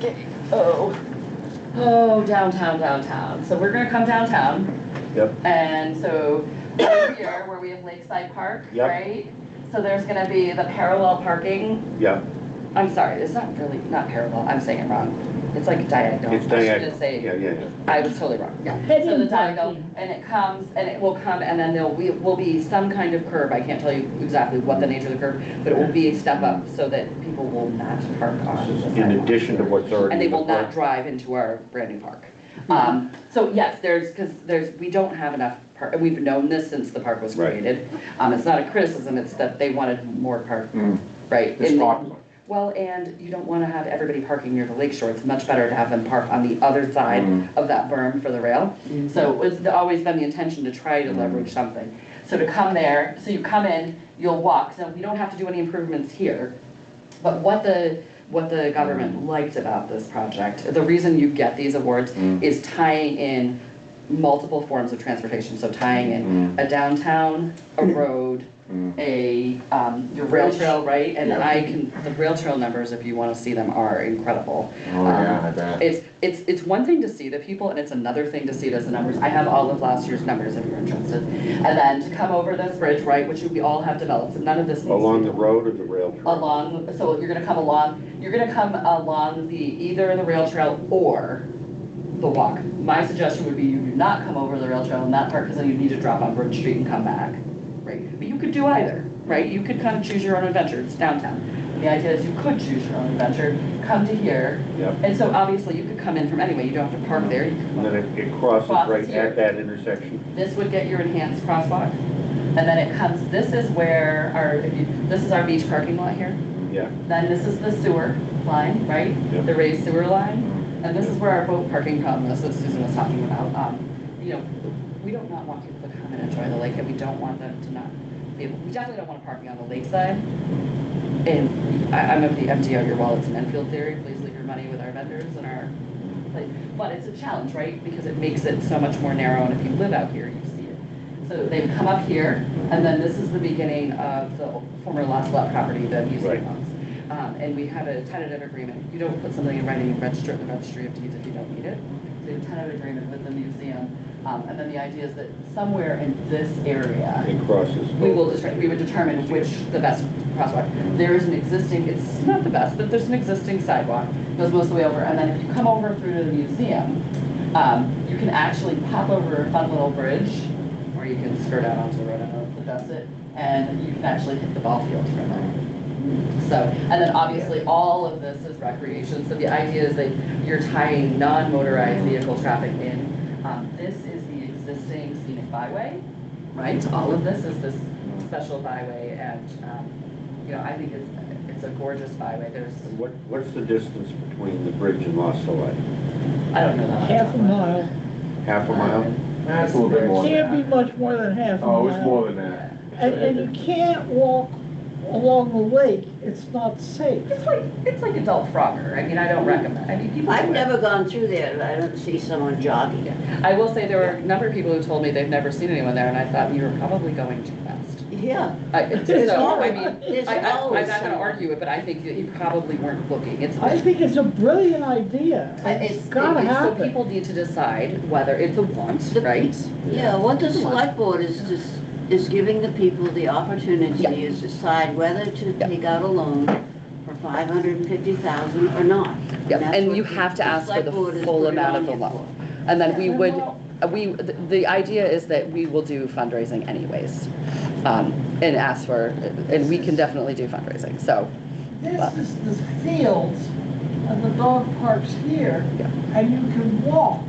Downtown. So we're gonna come downtown. Yep. And so over here where we have Lakeside Park, Yep. right? So there's gonna be the parallel parking. Yeah, I'm sorry, it's not parallel. I'm saying it wrong. It's like diagonal. it's I should diagonal. just say, Yeah. I was totally wrong, yeah. Heading So the diagonal, parking. and it will come, and then will be some kind of curb. I can't tell you exactly what the nature of the curb, but it will be a step up so that people will not park on the This is in sidewalk. addition to what's already. And they in the will not park. drive into our brand new park. So yes, we don't have enough park, and we've known this since the park was Right. created. It's not a criticism, it's that they wanted more park, right? It's in the- popular. Well, and you don't want to have everybody parking near the lake shore. It's much better to have them park on the other side of that berm for the rail. So it's always been the intention to try to leverage something. So to come there, so you come in, you'll walk. So we don't have to do any improvements here. But what the government liked about this project, the reason you get these awards is tying in multiple forms of transportation. So tying in a downtown, a road, your rail trail, right? And the rail trail numbers, if you want to see them, are incredible. Oh, yeah, I bet. It's one thing to see the people, and it's another thing to see it as the numbers. I have all of last year's numbers if you're interested. And then to come over this bridge, right, which we all have developed, none of this needs Along to the be road or the rail trail? so you're gonna come along either the rail trail or the walk. My suggestion would be you do not come over the rail trail in that part, because then you need to drop on Bridge Street and come back, right? But you could do either, right? You could kind of choose your own adventure, it's downtown. The idea is you could choose your own adventure, come to here, and so obviously you could come in from anyway, you don't have to park there. You can And then it crosses right here. at that intersection? This would get your enhanced crosswalk, and then it comes, this is where this is our beach parking lot here. Yeah. Then this is the sewer line, right? Yep. The raised sewer line. And this is where our boat parking problem is, that Susan was talking about. We don't not want people to come and enjoy the lake, and we don't want them to not be able, we definitely don't want parking on the lakeside. And I'm of the empty out your wallets and Enfield theory, please leave your money with our vendors and our place. But it's a challenge, right? Because it makes it so much more narrow, and if you live out here, you see it. So they've come up here, and then this is the beginning of the former Lost Lot property, the museum owns. And we have a tentative agreement. You don't put something in writing and register at the registry of deeds if you don't need it. So we have a tentative agreement with the museum. And then the idea is that somewhere in this area, It crosses. we would determine which the best crosswalk. There is an existing, it's not the best, but there's an existing sidewalk, goes most of the way over. And then if you come over through to the museum, you can actually pop over a fun little bridge, or you can skirt out onto the road, I don't know if that's it, and you can actually hit the ball field from there. So, and then obviously all of this is recreation. So the idea is that you're tying non-motorized vehicle traffic in. This is the existing scenic byway, right? All of this is this special byway, and I think it's a gorgeous byway. What's the distance between the bridge and Lost Lake? I don't know that. Half a mile. Half a mile? That's a little bit more than Can't be that. much more than half a mile. Oh, it's more than that. And you can't walk along the lake, it's not safe. It's like adult Frogger. I mean, I don't recommend. I mean, people. I've do it. never gone through there, I don't see someone jogging. I will say there were a number of people who told me they've never seen anyone there, and I thought you were probably going too fast. Yeah. There's So, I always- mean, there's I'm always not gonna someone. argue it, but I think that you probably weren't looking. I think it's a brilliant idea. It's gotta So happen. people need to decide whether it's a want, right? Yeah, what the select board is giving the people the opportunity to decide whether to take out a loan for 550,000 or not. Yep, that's and what you have to ask for select the board is full putting amount of on the you loan. And then we would, Well- the idea is that we will do fundraising anyways. And ask for, and we can definitely do fundraising, so. This is the fields, and the dog park's here, Yeah. and you can walk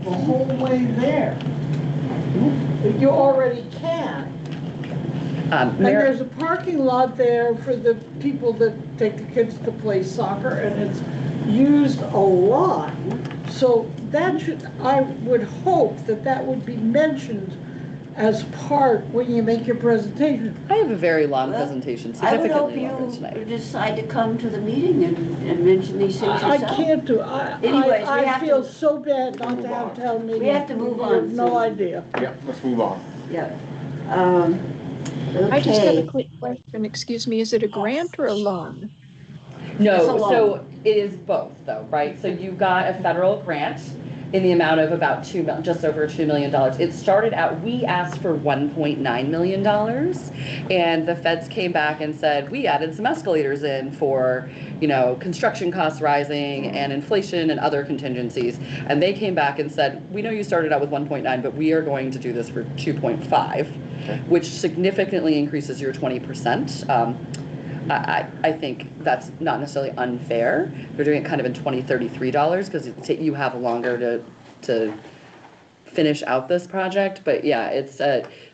the whole way there. You already can. And Mary, there's a parking lot there for the people that take the kids to play soccer, and it's used a lot. So that should, I would hope that that would be mentioned as part when you make your presentation. I have a very long Well, presentation, I would hope significantly longer you tonight. decide to come to the meeting and mention these things I yourself. can't do, Anyways, we I have feel to- so bad not to have town meeting. We have to move You on, have no so- idea. Yeah, let's move on. Yeah. I just have a Okay. quick question, excuse me, is it a grant or a loan? It's a No, loan. so it is both though, right? So you got a federal grant in the amount of about just over $2 million. It started out, we asked for $1.9 million, and the feds came back and said, we added some escalators in for, construction costs rising and inflation and other contingencies. And they came back and said, we know you started out with 1.9, but we are going to do this for 2.5, which significantly increases your 20%. I think that's not necessarily unfair. They're doing it kind of in $2033 because you have longer to finish out this project. But yeah, it's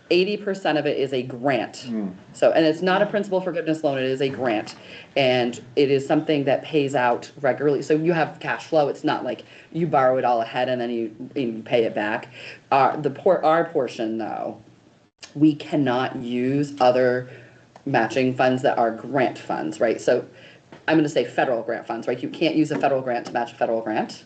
80% of it is a grant. So, and it's not a principal forgiveness loan, it is a grant. And it is something that pays out regularly. So you have cash flow. It's not like you borrow it all ahead and then you pay it back. Our portion though, we cannot use other matching funds that are grant funds, right? So I'm going to say federal grant funds, right? You can't use a federal grant to match a federal grant.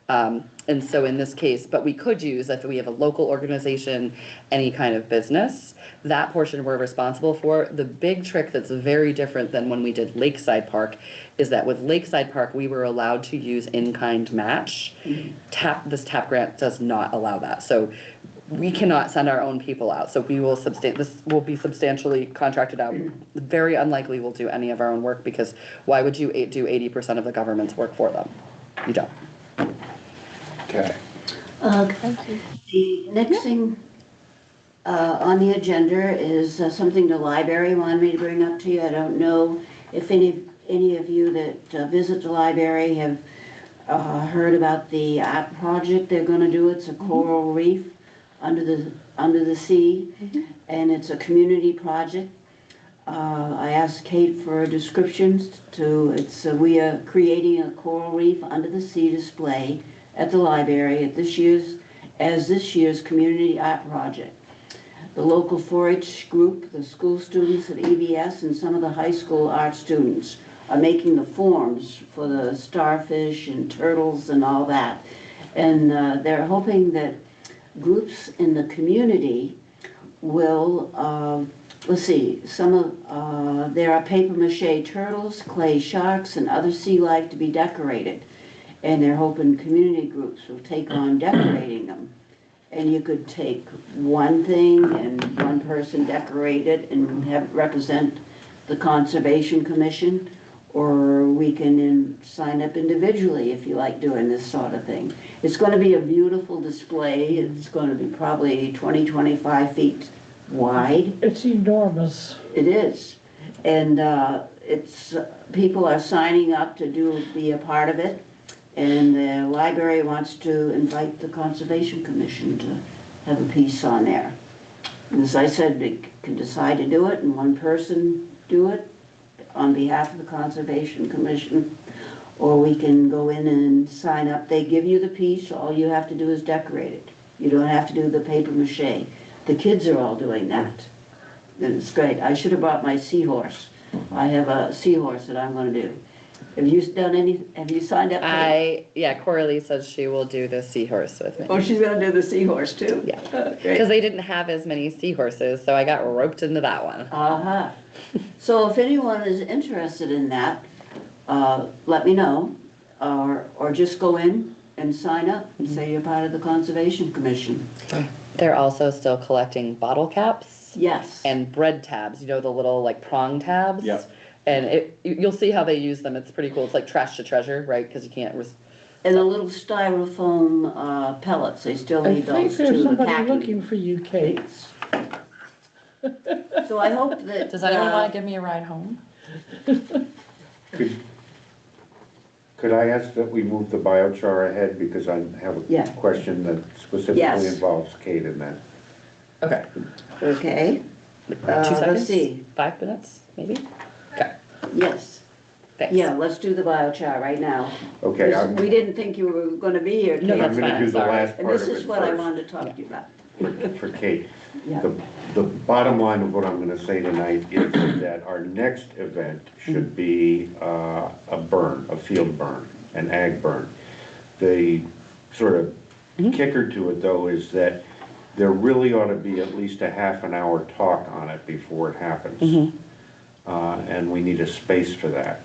And so in this case, but we could use, if we have a local organization, any kind of business, that portion we're responsible for. The big trick that's very different than when we did Lakeside Park is that with Lakeside Park, we were allowed to use in-kind match. This TAP grant does not allow that. So we cannot send our own people out. So we will this will be substantially contracted out. Very unlikely we'll do any of our own work, because why would you do 80% of the government's work for them? You don't. Okay. The next thing on the agenda is something the library wanted me to bring up to you. I don't know if any of you that visit the library have heard about the art project they're going to do. It's a coral reef under the sea, and it's a community project. I asked Kate for descriptions we are creating a coral reef under the sea display at the library at this year's community art project. The local 4-H group, the school students at EBS, and some of the high school art students are making the forms for the starfish and turtles and all that. And they're hoping that groups in the community will, let's see, there are paper mache turtles, clay sharks, and other sea life to be decorated. And they're hoping community groups will take on decorating them. And you could take one thing and one person decorate it and have it represent the Conservation Commission, or we can sign up individually if you like doing this sort of thing. It's going to be a beautiful display. It's going to be probably 20-25 feet wide. It's enormous. It is. And people are signing up to be a part of it. And the library wants to invite the Conservation Commission to have a piece on there. And as I said, they can decide to do it, and one person do it on behalf of the Conservation Commission, or we can go in and sign up. They give you the piece, all you have to do is decorate it. You don't have to do the paper mache. The kids are all doing that. And it's great. I should have brought my seahorse. I have a seahorse that I'm going to do. Have you signed up? Coralie says she will do the seahorse with me. Oh, she's gonna do the seahorse too? Yeah, Great. because they didn't have as many seahorses, so I got roped into that one. Uh-huh. So if anyone is interested in that, let me know, or just go in and sign up and say you're part of the Conservation Commission. They're also still collecting bottle caps. Yes. And bread tabs, the little like prong tabs. Yep. And you'll see how they use them. It's pretty cool. It's like trash to treasure, right? Because you can't. And the little styrofoam pellets, they still I need think those there's too, the somebody packing. looking for you, Kate. So I hope that. Does anyone want to give me a ride home? Could I ask that we move the biochar ahead, because I have Yeah. a question that specifically Yes. involves Kate in that. Okay. Okay. 2 seconds? Let's see. 5 minutes, maybe? Okay. Yes. Thanks. Yeah, let's do the biochar right now. Okay, I'm We didn't think you were gonna be here, No, Kate. that's gonna fine, do the sorry. last And part this of is it what I first wanted to talk to you about. for Kate. Yeah. The bottom line of what I'm gonna say tonight is that our next event should be a burn, a field burn, an ag burn. The sort of kicker to it, though, is that there really ought to be at least a half an hour talk on it before it happens. And we need a space for that.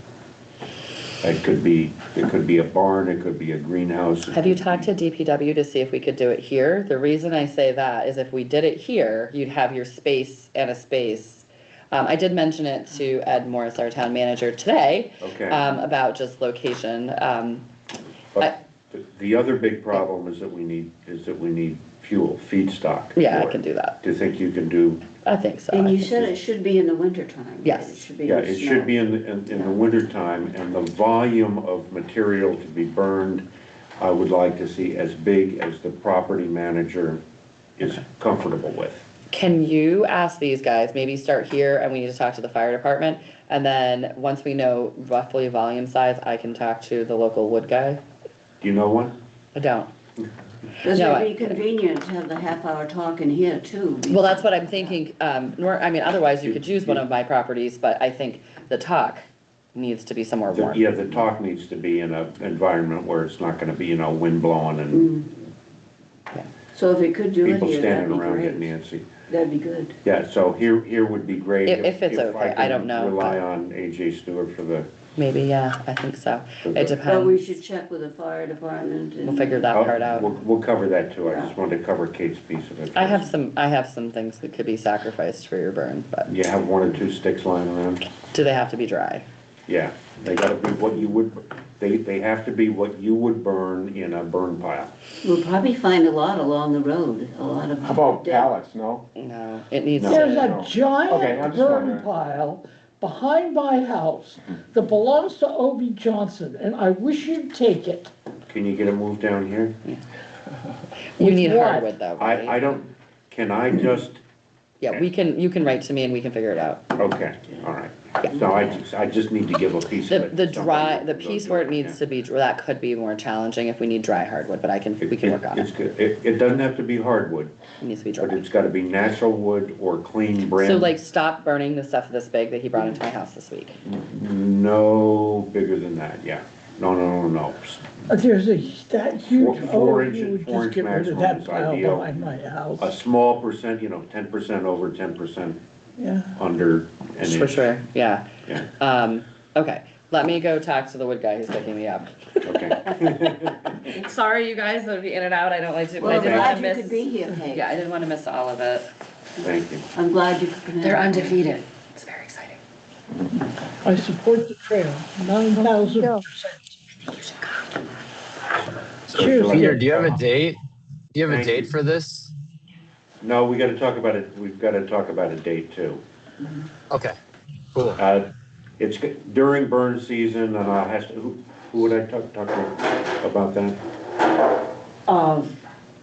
It could be a barn, it could be a greenhouse. Have you talked to DPW to see if we could do it here? The reason I say that is if we did it here, you'd have your space and a space. I did mention it to Ed Morris, our town manager, today, Okay. about just location. But the other big problem is that we need fuel, feedstock. Yeah, I for it. can do that. Do you think you can do? I think so. And I you think said it should be in the wintertime. Right? Yes. It should be Yeah, in the it snow. should be in the wintertime, and the volume of material to be burned, I would like to see as big as the property manager is comfortable with. Can you ask these guys, maybe start here and we need to talk to the fire department? And then once we know roughly volume size, I can talk to the local wood guy. Do you know one? I don't. Does No, it be convenient to have the half-hour talk in here too? Well, that's what I'm thinking. I mean, otherwise you could use one of my properties, but I think the talk needs to be somewhere warm. Yeah, the talk needs to be in an environment where it's not gonna be, wind blowing and So if it could do it people here, that'd standing be around getting great. antsy. That'd be good. Yeah, so here would be great. If it's okay, I don't know, can Rely but- on AJ Stewart for the, Maybe, yeah, I think so. It But we depends. should check with the fire department and. We'll figure that part out. we'll cover that too. I just wanted to cover Kate's piece of it. I have some things that could be sacrificed for your burn, but You have 1 or 2 sticks lying around? do they have to be dry? Yeah, they gotta be what you would, they have to be what you would burn in a burn pile. We'll probably find a lot along the road, a lot of. How about dead- pallets, no? No, it needs No. There's to, a Okay, I'm giant just burn wondering. pile behind my house that belongs to Obie Johnson, and I wish you'd take it. Can you get it moved down here? you need what? hardwood though, right? I don't, can I just, Yeah, you can write to me and we can figure it out. okay, all right. So I just need to give a piece of The it. to dry, somebody. the piece where it needs to be, that could be more challenging if we need dry hardwood, but we can work on It's it. good. It doesn't have to be hardwood, It needs to be but dry. it's gotta be natural wood or clean brand. So like stop burning the stuff this big that he brought into my house this week. No bigger than that, yeah. No. There's that huge, Four oh, inch- you would 4 just inch get rid of maximum that is pile ideal. behind my A house. small percent, 10% over, 10% Yeah. under an For inch. sure, yeah. Yeah, Okay, let me go talk to the wood guy who's picking me up. okay. Sorry, you guys, I'll be in and out, I don't like to, I Well, I'm didn't glad wanna you could be miss. here, Kate. Yeah, I didn't wanna miss all of it. Thank you. I'm glad you could come in. They're undefeated, it's very exciting. I support the trail, 9,000%. Cheers. Peter, do you have a date? Do you have a Thank date you. for this? No, we gotta talk about it, we've gotta talk about a date too. Okay, cool. It's during burn season, and I have to, who would I talk to about that?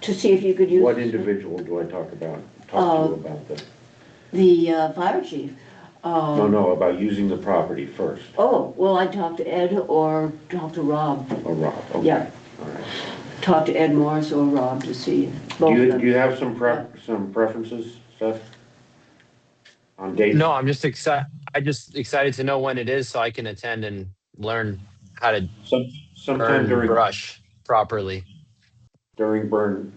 To see if you could use. What individual do I talk to about this? The fire chief. No, about using the property first, Oh, well, I'd talk to Ed or talk to Rob. or Rob, okay. Yeah. All right. Talk to Ed Morris or Rob to see both Do of you, them. do you have some preferences, Seth? On dates? No, I'm just excited to know when it is so I can attend and learn how to Sometime burn brush properly. during burn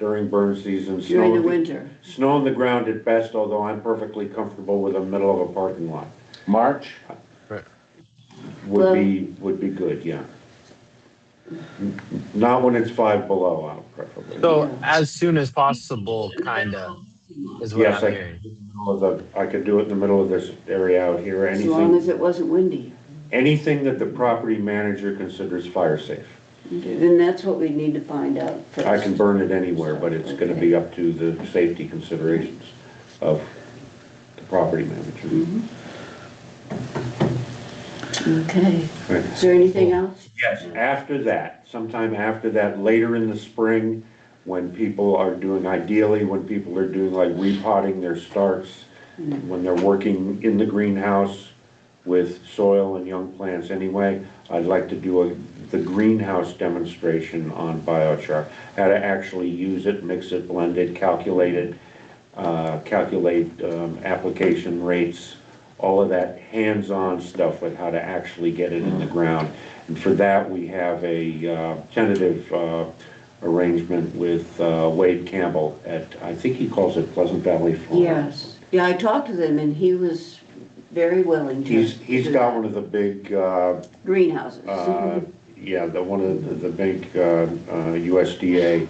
season. During the snow- winter. Snow on the ground at best, although I'm perfectly comfortable with the middle of a parking lot. March? Would be good, yeah. Not when it's 5 below out, preferably. So as soon as possible, kinda, is what Yes, I'm hearing. I could do it in the middle of this area out here, As long anything, as it wasn't windy. anything that the property manager considers fire safe. Okay, then that's what we need to find out first. I can burn it anywhere, but it's gonna be up to the safety considerations of the property manager. Okay. Right. Is there anything else? Yes, after that, sometime after that, later in the spring, when people are doing, ideally, when people are doing like repotting their starts, when they're working in the greenhouse with soil and young plants anyway, I'd like to do the greenhouse demonstration on biochar, how to actually use it, mix it, blend it, calculate it, application rates, all of that hands-on stuff with how to actually get it in the ground. And for that, we have a tentative arrangement with Wade Campbell at, I think he calls it Pleasant Valley Farm. Yes. Yeah, I talked to them and he was very willing to. He's do got that. one of the big, Greenhouses. yeah, one of the big USDA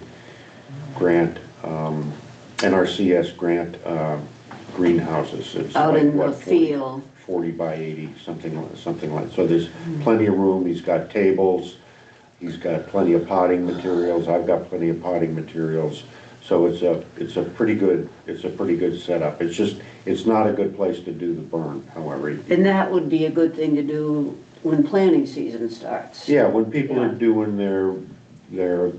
grant, NRCS grant greenhouses. It's Out like, in what, the 40 field. 40 by 80, something like, so there's plenty of room, he's got tables, he's got plenty of potting materials, I've got plenty of potting materials, so it's a pretty good setup. It's not a good place to do the burn, however. And that would be a good thing to do when planting season starts. Yeah, when people are Yeah. doing their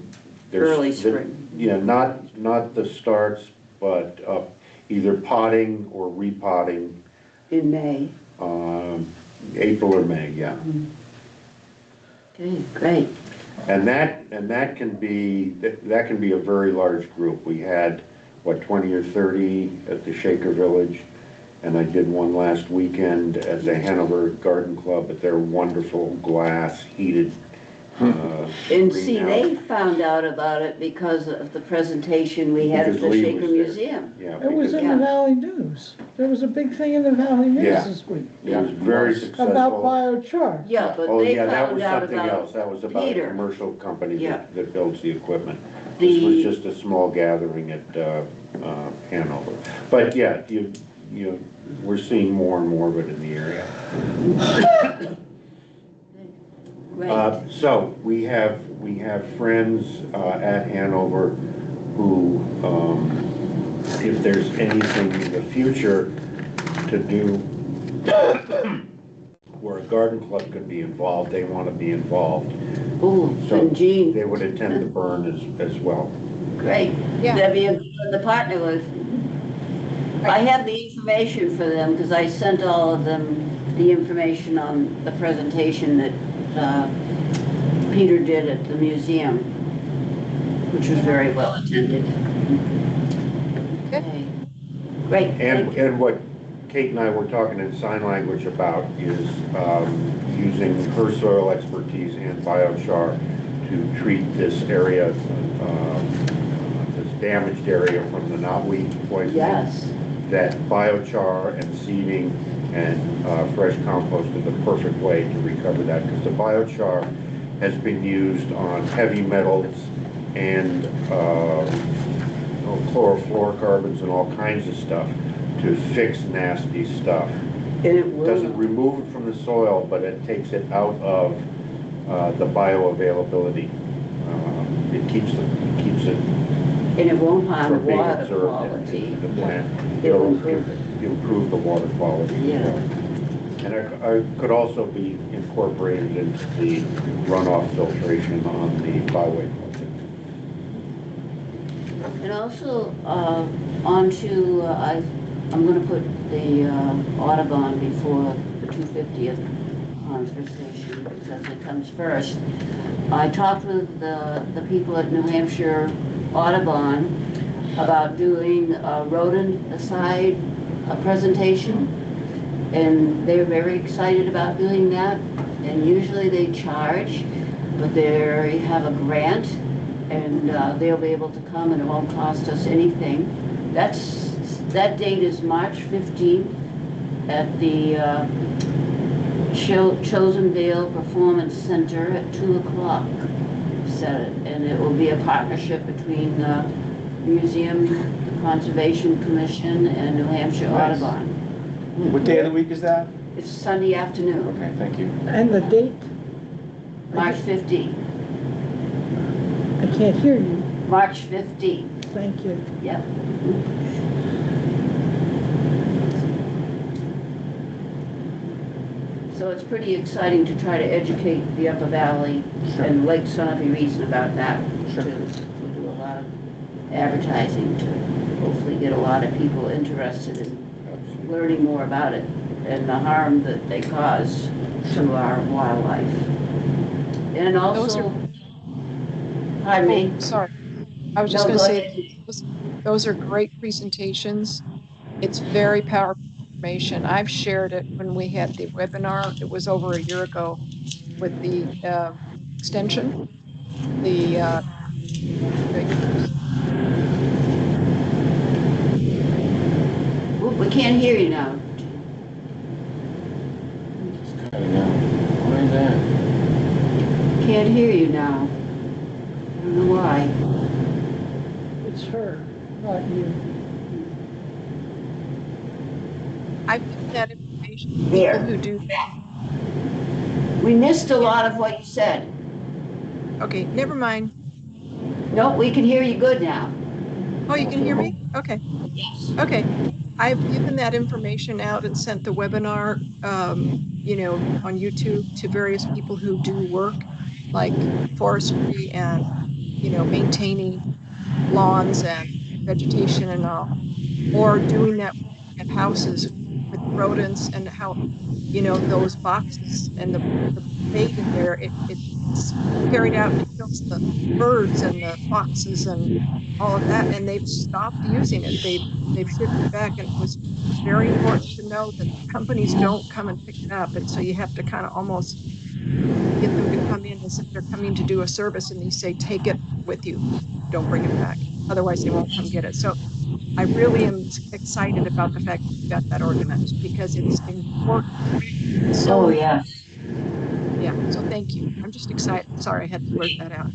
Early spring. Yeah, not the starts, but either potting or repotting, In May. April or May, yeah. Okay, great. And that can be a very large group. We had, what, 20 or 30 at the Shaker Village, and I did one last weekend at the Hanover Garden Club at their wonderful glass heated And see, greenhouse. they found out about it because of the presentation we had at Because the Lee Shaker was there. Museum. Yeah, It was because in the Valley News. There was a big thing in the Valley News Yeah. this week it was very successful. about biochar. Yeah, but Oh, they yeah, that found was out something else. about That was about a Peter. commercial company Yeah. that builds the equipment. This was The, just a small gathering at Hanover. But yeah, we're seeing more and more of it in the area. right, So we have friends at Hanover who, if there's anything in the future to do where a garden club could be involved, they want to be involved. oh, So and Jean, they would attend the burn as well. great. Yeah. That'd be a good one to partner with. I have the information for them because I sent all of them the information on the presentation that Peter did at the museum, which was very well attended. Okay. Great. thank you. And what Kate and I were talking in sign language about is using her soil expertise and biochar to treat this area, this damaged area from the knotweed poisoning. Yes. That biochar and seeding and fresh compost are the perfect way to recover that, because the biochar has been used on heavy metals and chlorofluorocarbons and all kinds of stuff to fix nasty stuff. And it will. Doesn't remove it from the soil, but it takes it out of the bioavailability. It keeps it And it won't harm from being water absorbed quality. into the plant. It'll It'll improve improve the water quality. Yeah. And it could also be incorporated into the runoff filtration on the byway project. And also, onto, I'm gonna put the Audubon before the 250th conversation because it comes first. I talked with the people at New Hampshire Audubon about doing a rodent-aside presentation, and they're very excited about doing that. And usually they charge, but they have a grant, and they'll be able to come, and it won't cost us anything. That date is March 15th at the Chosen Vale Performance Center at 2 o'clock. Said it, and it will be a partnership between the museum, the Conservation Commission, and New Hampshire Nice. Audubon. What day of the week is that? It's Sunday afternoon, Okay, thank you. And the date, March 15th. I can't hear you. March 15th, Thank you. yep. So it's pretty exciting to try to educate the Upper Valley and Lake Sunapee region about that. Sure. We do a lot of advertising to hopefully get a lot of people interested in learning more about it and the harm that they cause to our wildlife. And also, pardon me? Oh, sorry. I was just No, going to go say, ahead. those are great presentations. It's very powerful information. I've shared it when we had the webinar. It was over a year ago with the extension. We can't hear you now. It's cutting out. Why is that? Can't hear you now. I don't know why. It's her, not you. I've given that information to people There. who do. We missed a lot of what you said. Okay, never mind. Nope, we can hear you good now. Oh, you can hear me? Okay. Yes. Okay. I've given that information out and sent the webinar, on YouTube to various people who do work like forestry and, maintaining lawns and vegetation and all, or doing that at houses with rodents and how, those boxes and the bait in there, it's carried out and kills the birds and the foxes and all of that, and they've stopped using it. They've shipped it back, and it was very important to know that companies don't come and pick it up, and so you have to kind of almost get them to come in as if they're coming to do a service, and you say, take it with you, don't bring it back. Otherwise, they won't come get it. So I really am excited about the fact that you got that organized because it's important. So, Oh, yes. yeah, so thank you. I'm just excited. Sorry, I had to blurt that out.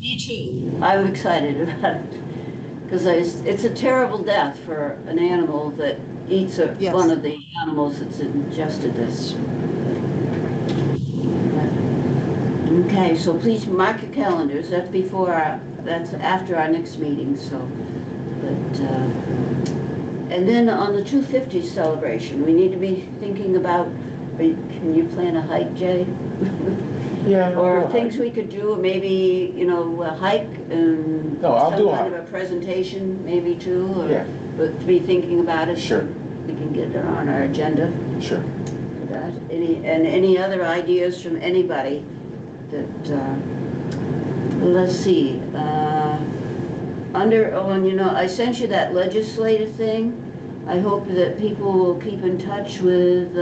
I'm excited about it because it's a terrible death for an animal that eats Yes. one of the animals that's ingested this. Okay, so please mark your calendars. That's that's after our next meeting. So, but and then on the 250 celebration, we need to be thinking about. Can you plan a hike, Jay? Yeah. Or things we could do, maybe, a hike and No, I'll do a some kind hike. of a presentation, maybe too, or Yeah. but to be thinking about it. Sure. We can get it on our agenda Sure. for that. Any other ideas from anybody that, let's see, I sent you that legislative thing. I hope that people will keep in touch with,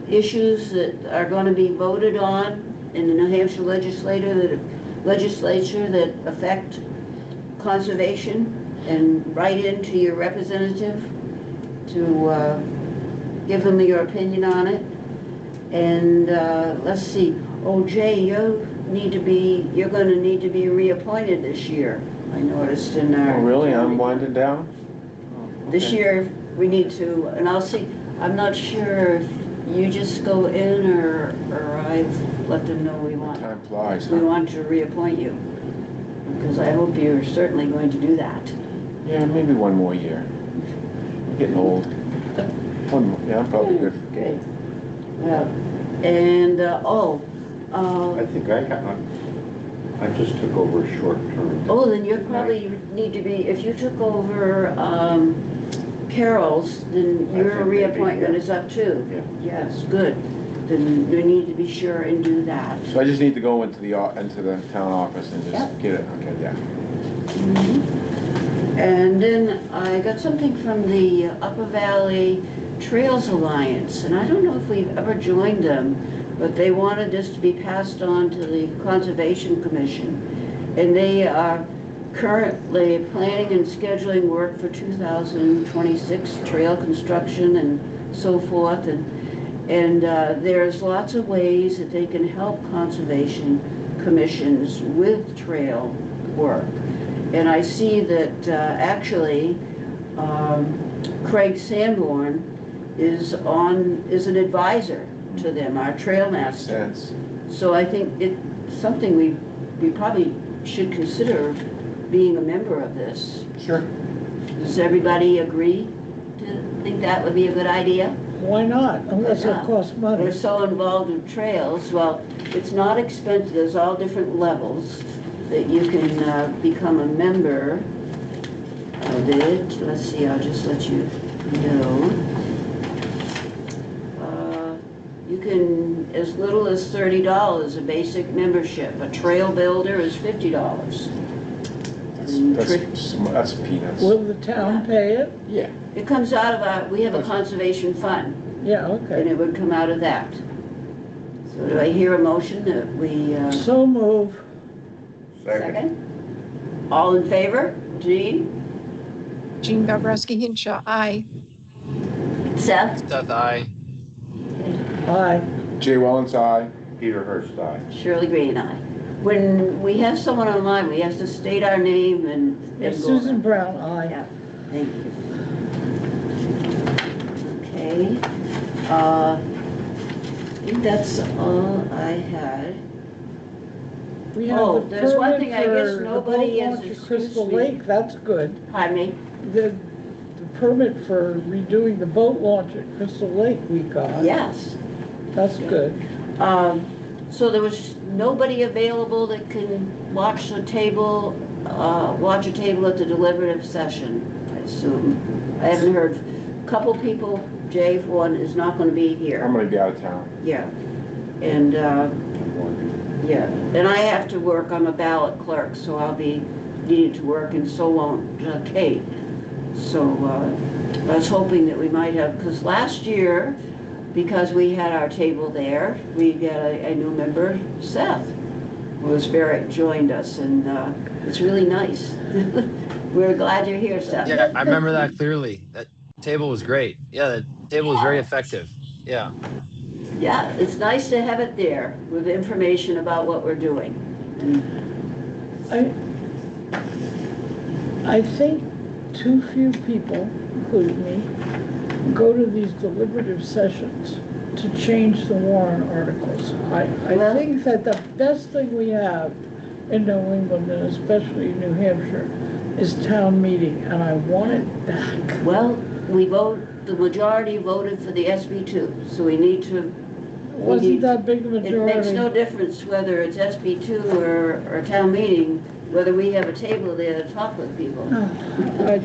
issues that are going to be voted on in the New Hampshire legislature that affect conservation, and write into your representative to give them your opinion on it. And let's see. Oh, Jay, you're going to need to be reappointed this year. I noticed in our. Oh, really? I'm winding down? This Okay. year, we need to, and I'll see, I'm not sure if you just go in or I've let them know Time flies, we huh? want to reappoint you. Because I hope you're certainly going to do that. Yeah, maybe one more year. I'm getting old. One more, yeah, I'm probably good. Okay. And, I think I just took over a short term. oh, then you probably need to be, if you took over, Carol's, then I your think maybe, reappointment yeah. is up too. Yeah. Yes, good. Then you need to be sure and do that. So I just need to go into the town office and just Yep. get it, okay, yeah. And then I got something from the Upper Valley Trails Alliance, and I don't know if we've ever joined them, but they wanted this to be passed on to the Conservation Commission. And they are currently planning and scheduling work for 2026 trail construction and so forth. And there's lots of ways that they can help conservation commissions with trail work. And I see that actually Craig Sanborn is an advisor to them, our trail Makes master. sense. So I think it's something we probably should consider being a member of this. Sure. Does everybody agree to think that would be a good idea? Why not, unless it costs money? We're so involved in trails. Well, it's not expensive. There's all different levels that you can become a member of it. Let's see, I'll just let you know. You can, as little as $30, a basic membership. A trail builder is $50. That's peanuts. Will the town pay it? Yeah. It comes out of we have a conservation fund, Yeah, and okay. it would come out of that. So do I hear a motion that we, So move. second? All in favor? Jean? Jean Bobrowski Hinshaw, aye. Seth? Seth, aye. Aye. Jay Wellens, aye. Peter Hurst, aye. Shirley Green, aye. When we have someone online, we have to state our name and go. Susan Brown, aye. Yeah, thank you. Okay, I think that's all I had. We have Oh, the there's one permit thing I guess for the nobody boat has launch at excused Crystal me. Lake, that's good. Pardon me? The permit for redoing the boat launch at Crystal Lake we got. Yes. That's good. So there was nobody available that can watch a table at the deliberative session, I assume. I haven't heard. A couple people, Jay for one, is not going to be here. I'm gonna be out of town. Yeah. And Yeah, and I have to work, I'm a ballot clerk, so I'll be needing to work, and so won't Kate. So I was hoping that we might have, because last year, because we had our table there, we got a new member, Seth, joined us, and it's really nice. We're glad you're here, Seth. Yeah, I remember that clearly. That table was great. Yeah, the table was very effective. Yeah. Yeah, it's nice to have it there with information about what we're doing. I think too few people, including me, go to these deliberative sessions to change the warrant articles. I Well- think that the best thing we have in New England, and especially New Hampshire, is town meeting, and I want it back. Well, the majority voted for the SB2, so we need to. Wasn't that big a It makes no majority? difference whether it's SB2 or town meeting, whether we have a table there to talk with people.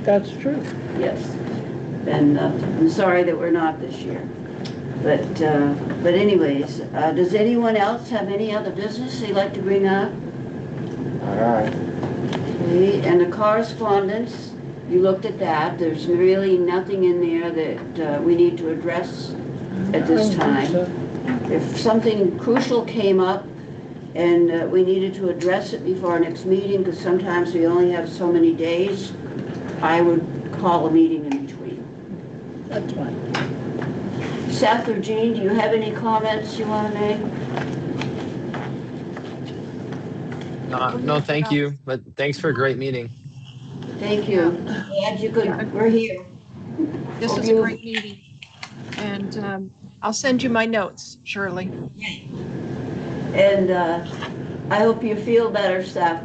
That's true. Yes. And I'm sorry that we're not this year. But anyways, does anyone else have any other business they'd like to bring up? All right. Okay, and the correspondence, you looked at that. There's really nothing in there that we need to address at this time. If something crucial came up and we needed to address it before our next meeting, because sometimes we only have so many days, I would call a meeting in between. That's fine. Seth or Jean, do you have any comments you want to make? No, thank you. But thanks for a great meeting. Thank you. Glad you could, we're here. This was a great meeting. And I'll send you my notes, Shirley. And I hope you feel better, Seth.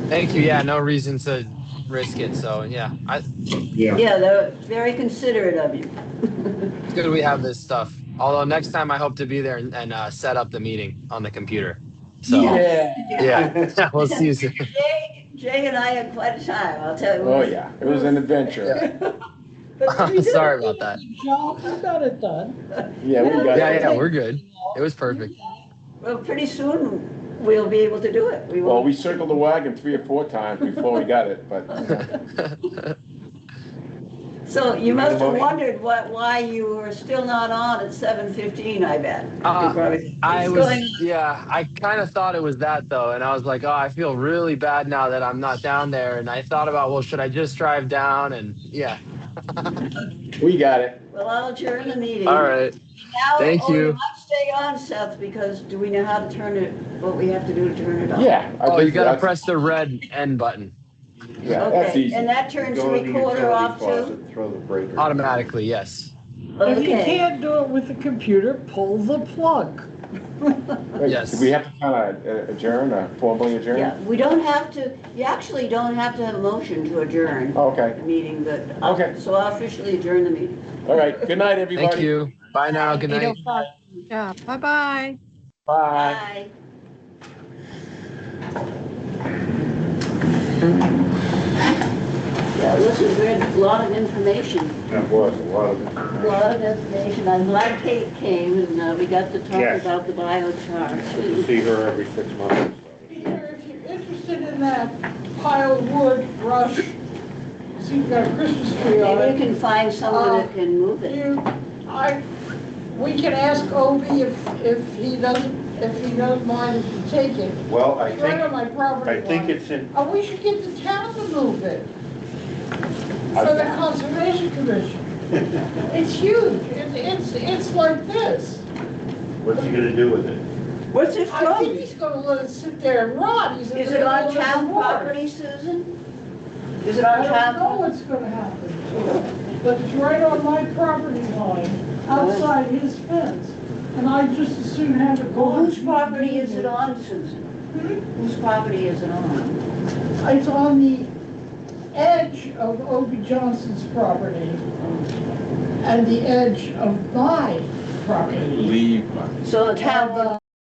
Thank you. Yeah, no reason to risk it. So yeah, Yeah. Yeah, they're very considerate of you. it's good we have this stuff. Although next time I hope to be there and set up the meeting on the computer. So yeah, we'll see you soon. Jay and I had quite a time, I'll tell you. Oh, yeah, it was an adventure. But we did Sorry a about that. good job. We got it done. Yeah, we got it. Yeah, we're good. It was perfect. Well, pretty soon we'll be able to do it. Well, we circled the wagon 3 or 4 times before we got it, but So you must have wondered why you were still not on at 7:15, I bet. I kind of thought it was that though. And I was like, oh, I feel really bad now that I'm not down there. And I thought about, well, should I just drive down? And yeah. we got it. Well, I'll adjourn the meeting. All right. Now, Thank you. You might stay on, Seth, because do we know how to turn it, what we have to do to turn it off? Yeah. I Oh, think you got to that's- press the red end button Yeah, that's Okay, easy. and that turns the Go into your recorder off utility too? closet, throw the breaker. automatically. Yes. If you Okay. can't do it with the computer, pull the plug. Wait, Yes. do we have to kind of adjourn, formally adjourn? Yeah, we don't have to, you actually don't have to have a motion to adjourn Oh, okay. the meeting, but, Okay. so I'll officially adjourn the meeting. All right. Good night, everybody. Thank you. Bye now. Good night. 8:05. Yeah, bye-bye. Bye. Yeah, this is a lot of information, That was a lot of it. a lot of information. I'm glad Kate came and we got to talk Yes. about the biochar too. See her every 6 months. Peter, if you're interested in that pile of wood, brush, see, you've got a Christmas tree on Maybe you it. can find someone that can move it. We can ask Obi if he doesn't mind if you take it. Well, I It's right on think, my property I think line. it's in, Oh, we should get the town to move it. For the Conservation Commission. It's huge. It's like this. what's he gonna do with it? What's it I think he's gonna let it sit there and rot. He's in Is the it middle on of the town forest. property, Susan? Is it I on don't town? know what's gonna happen to it, but it's right on my property line, outside his fence, and I just as soon have it Well, gone. whose property is it on, Susan? Whose property is it on? It's on the edge of Obie Johnson's property and the edge of my property. Leave. So the town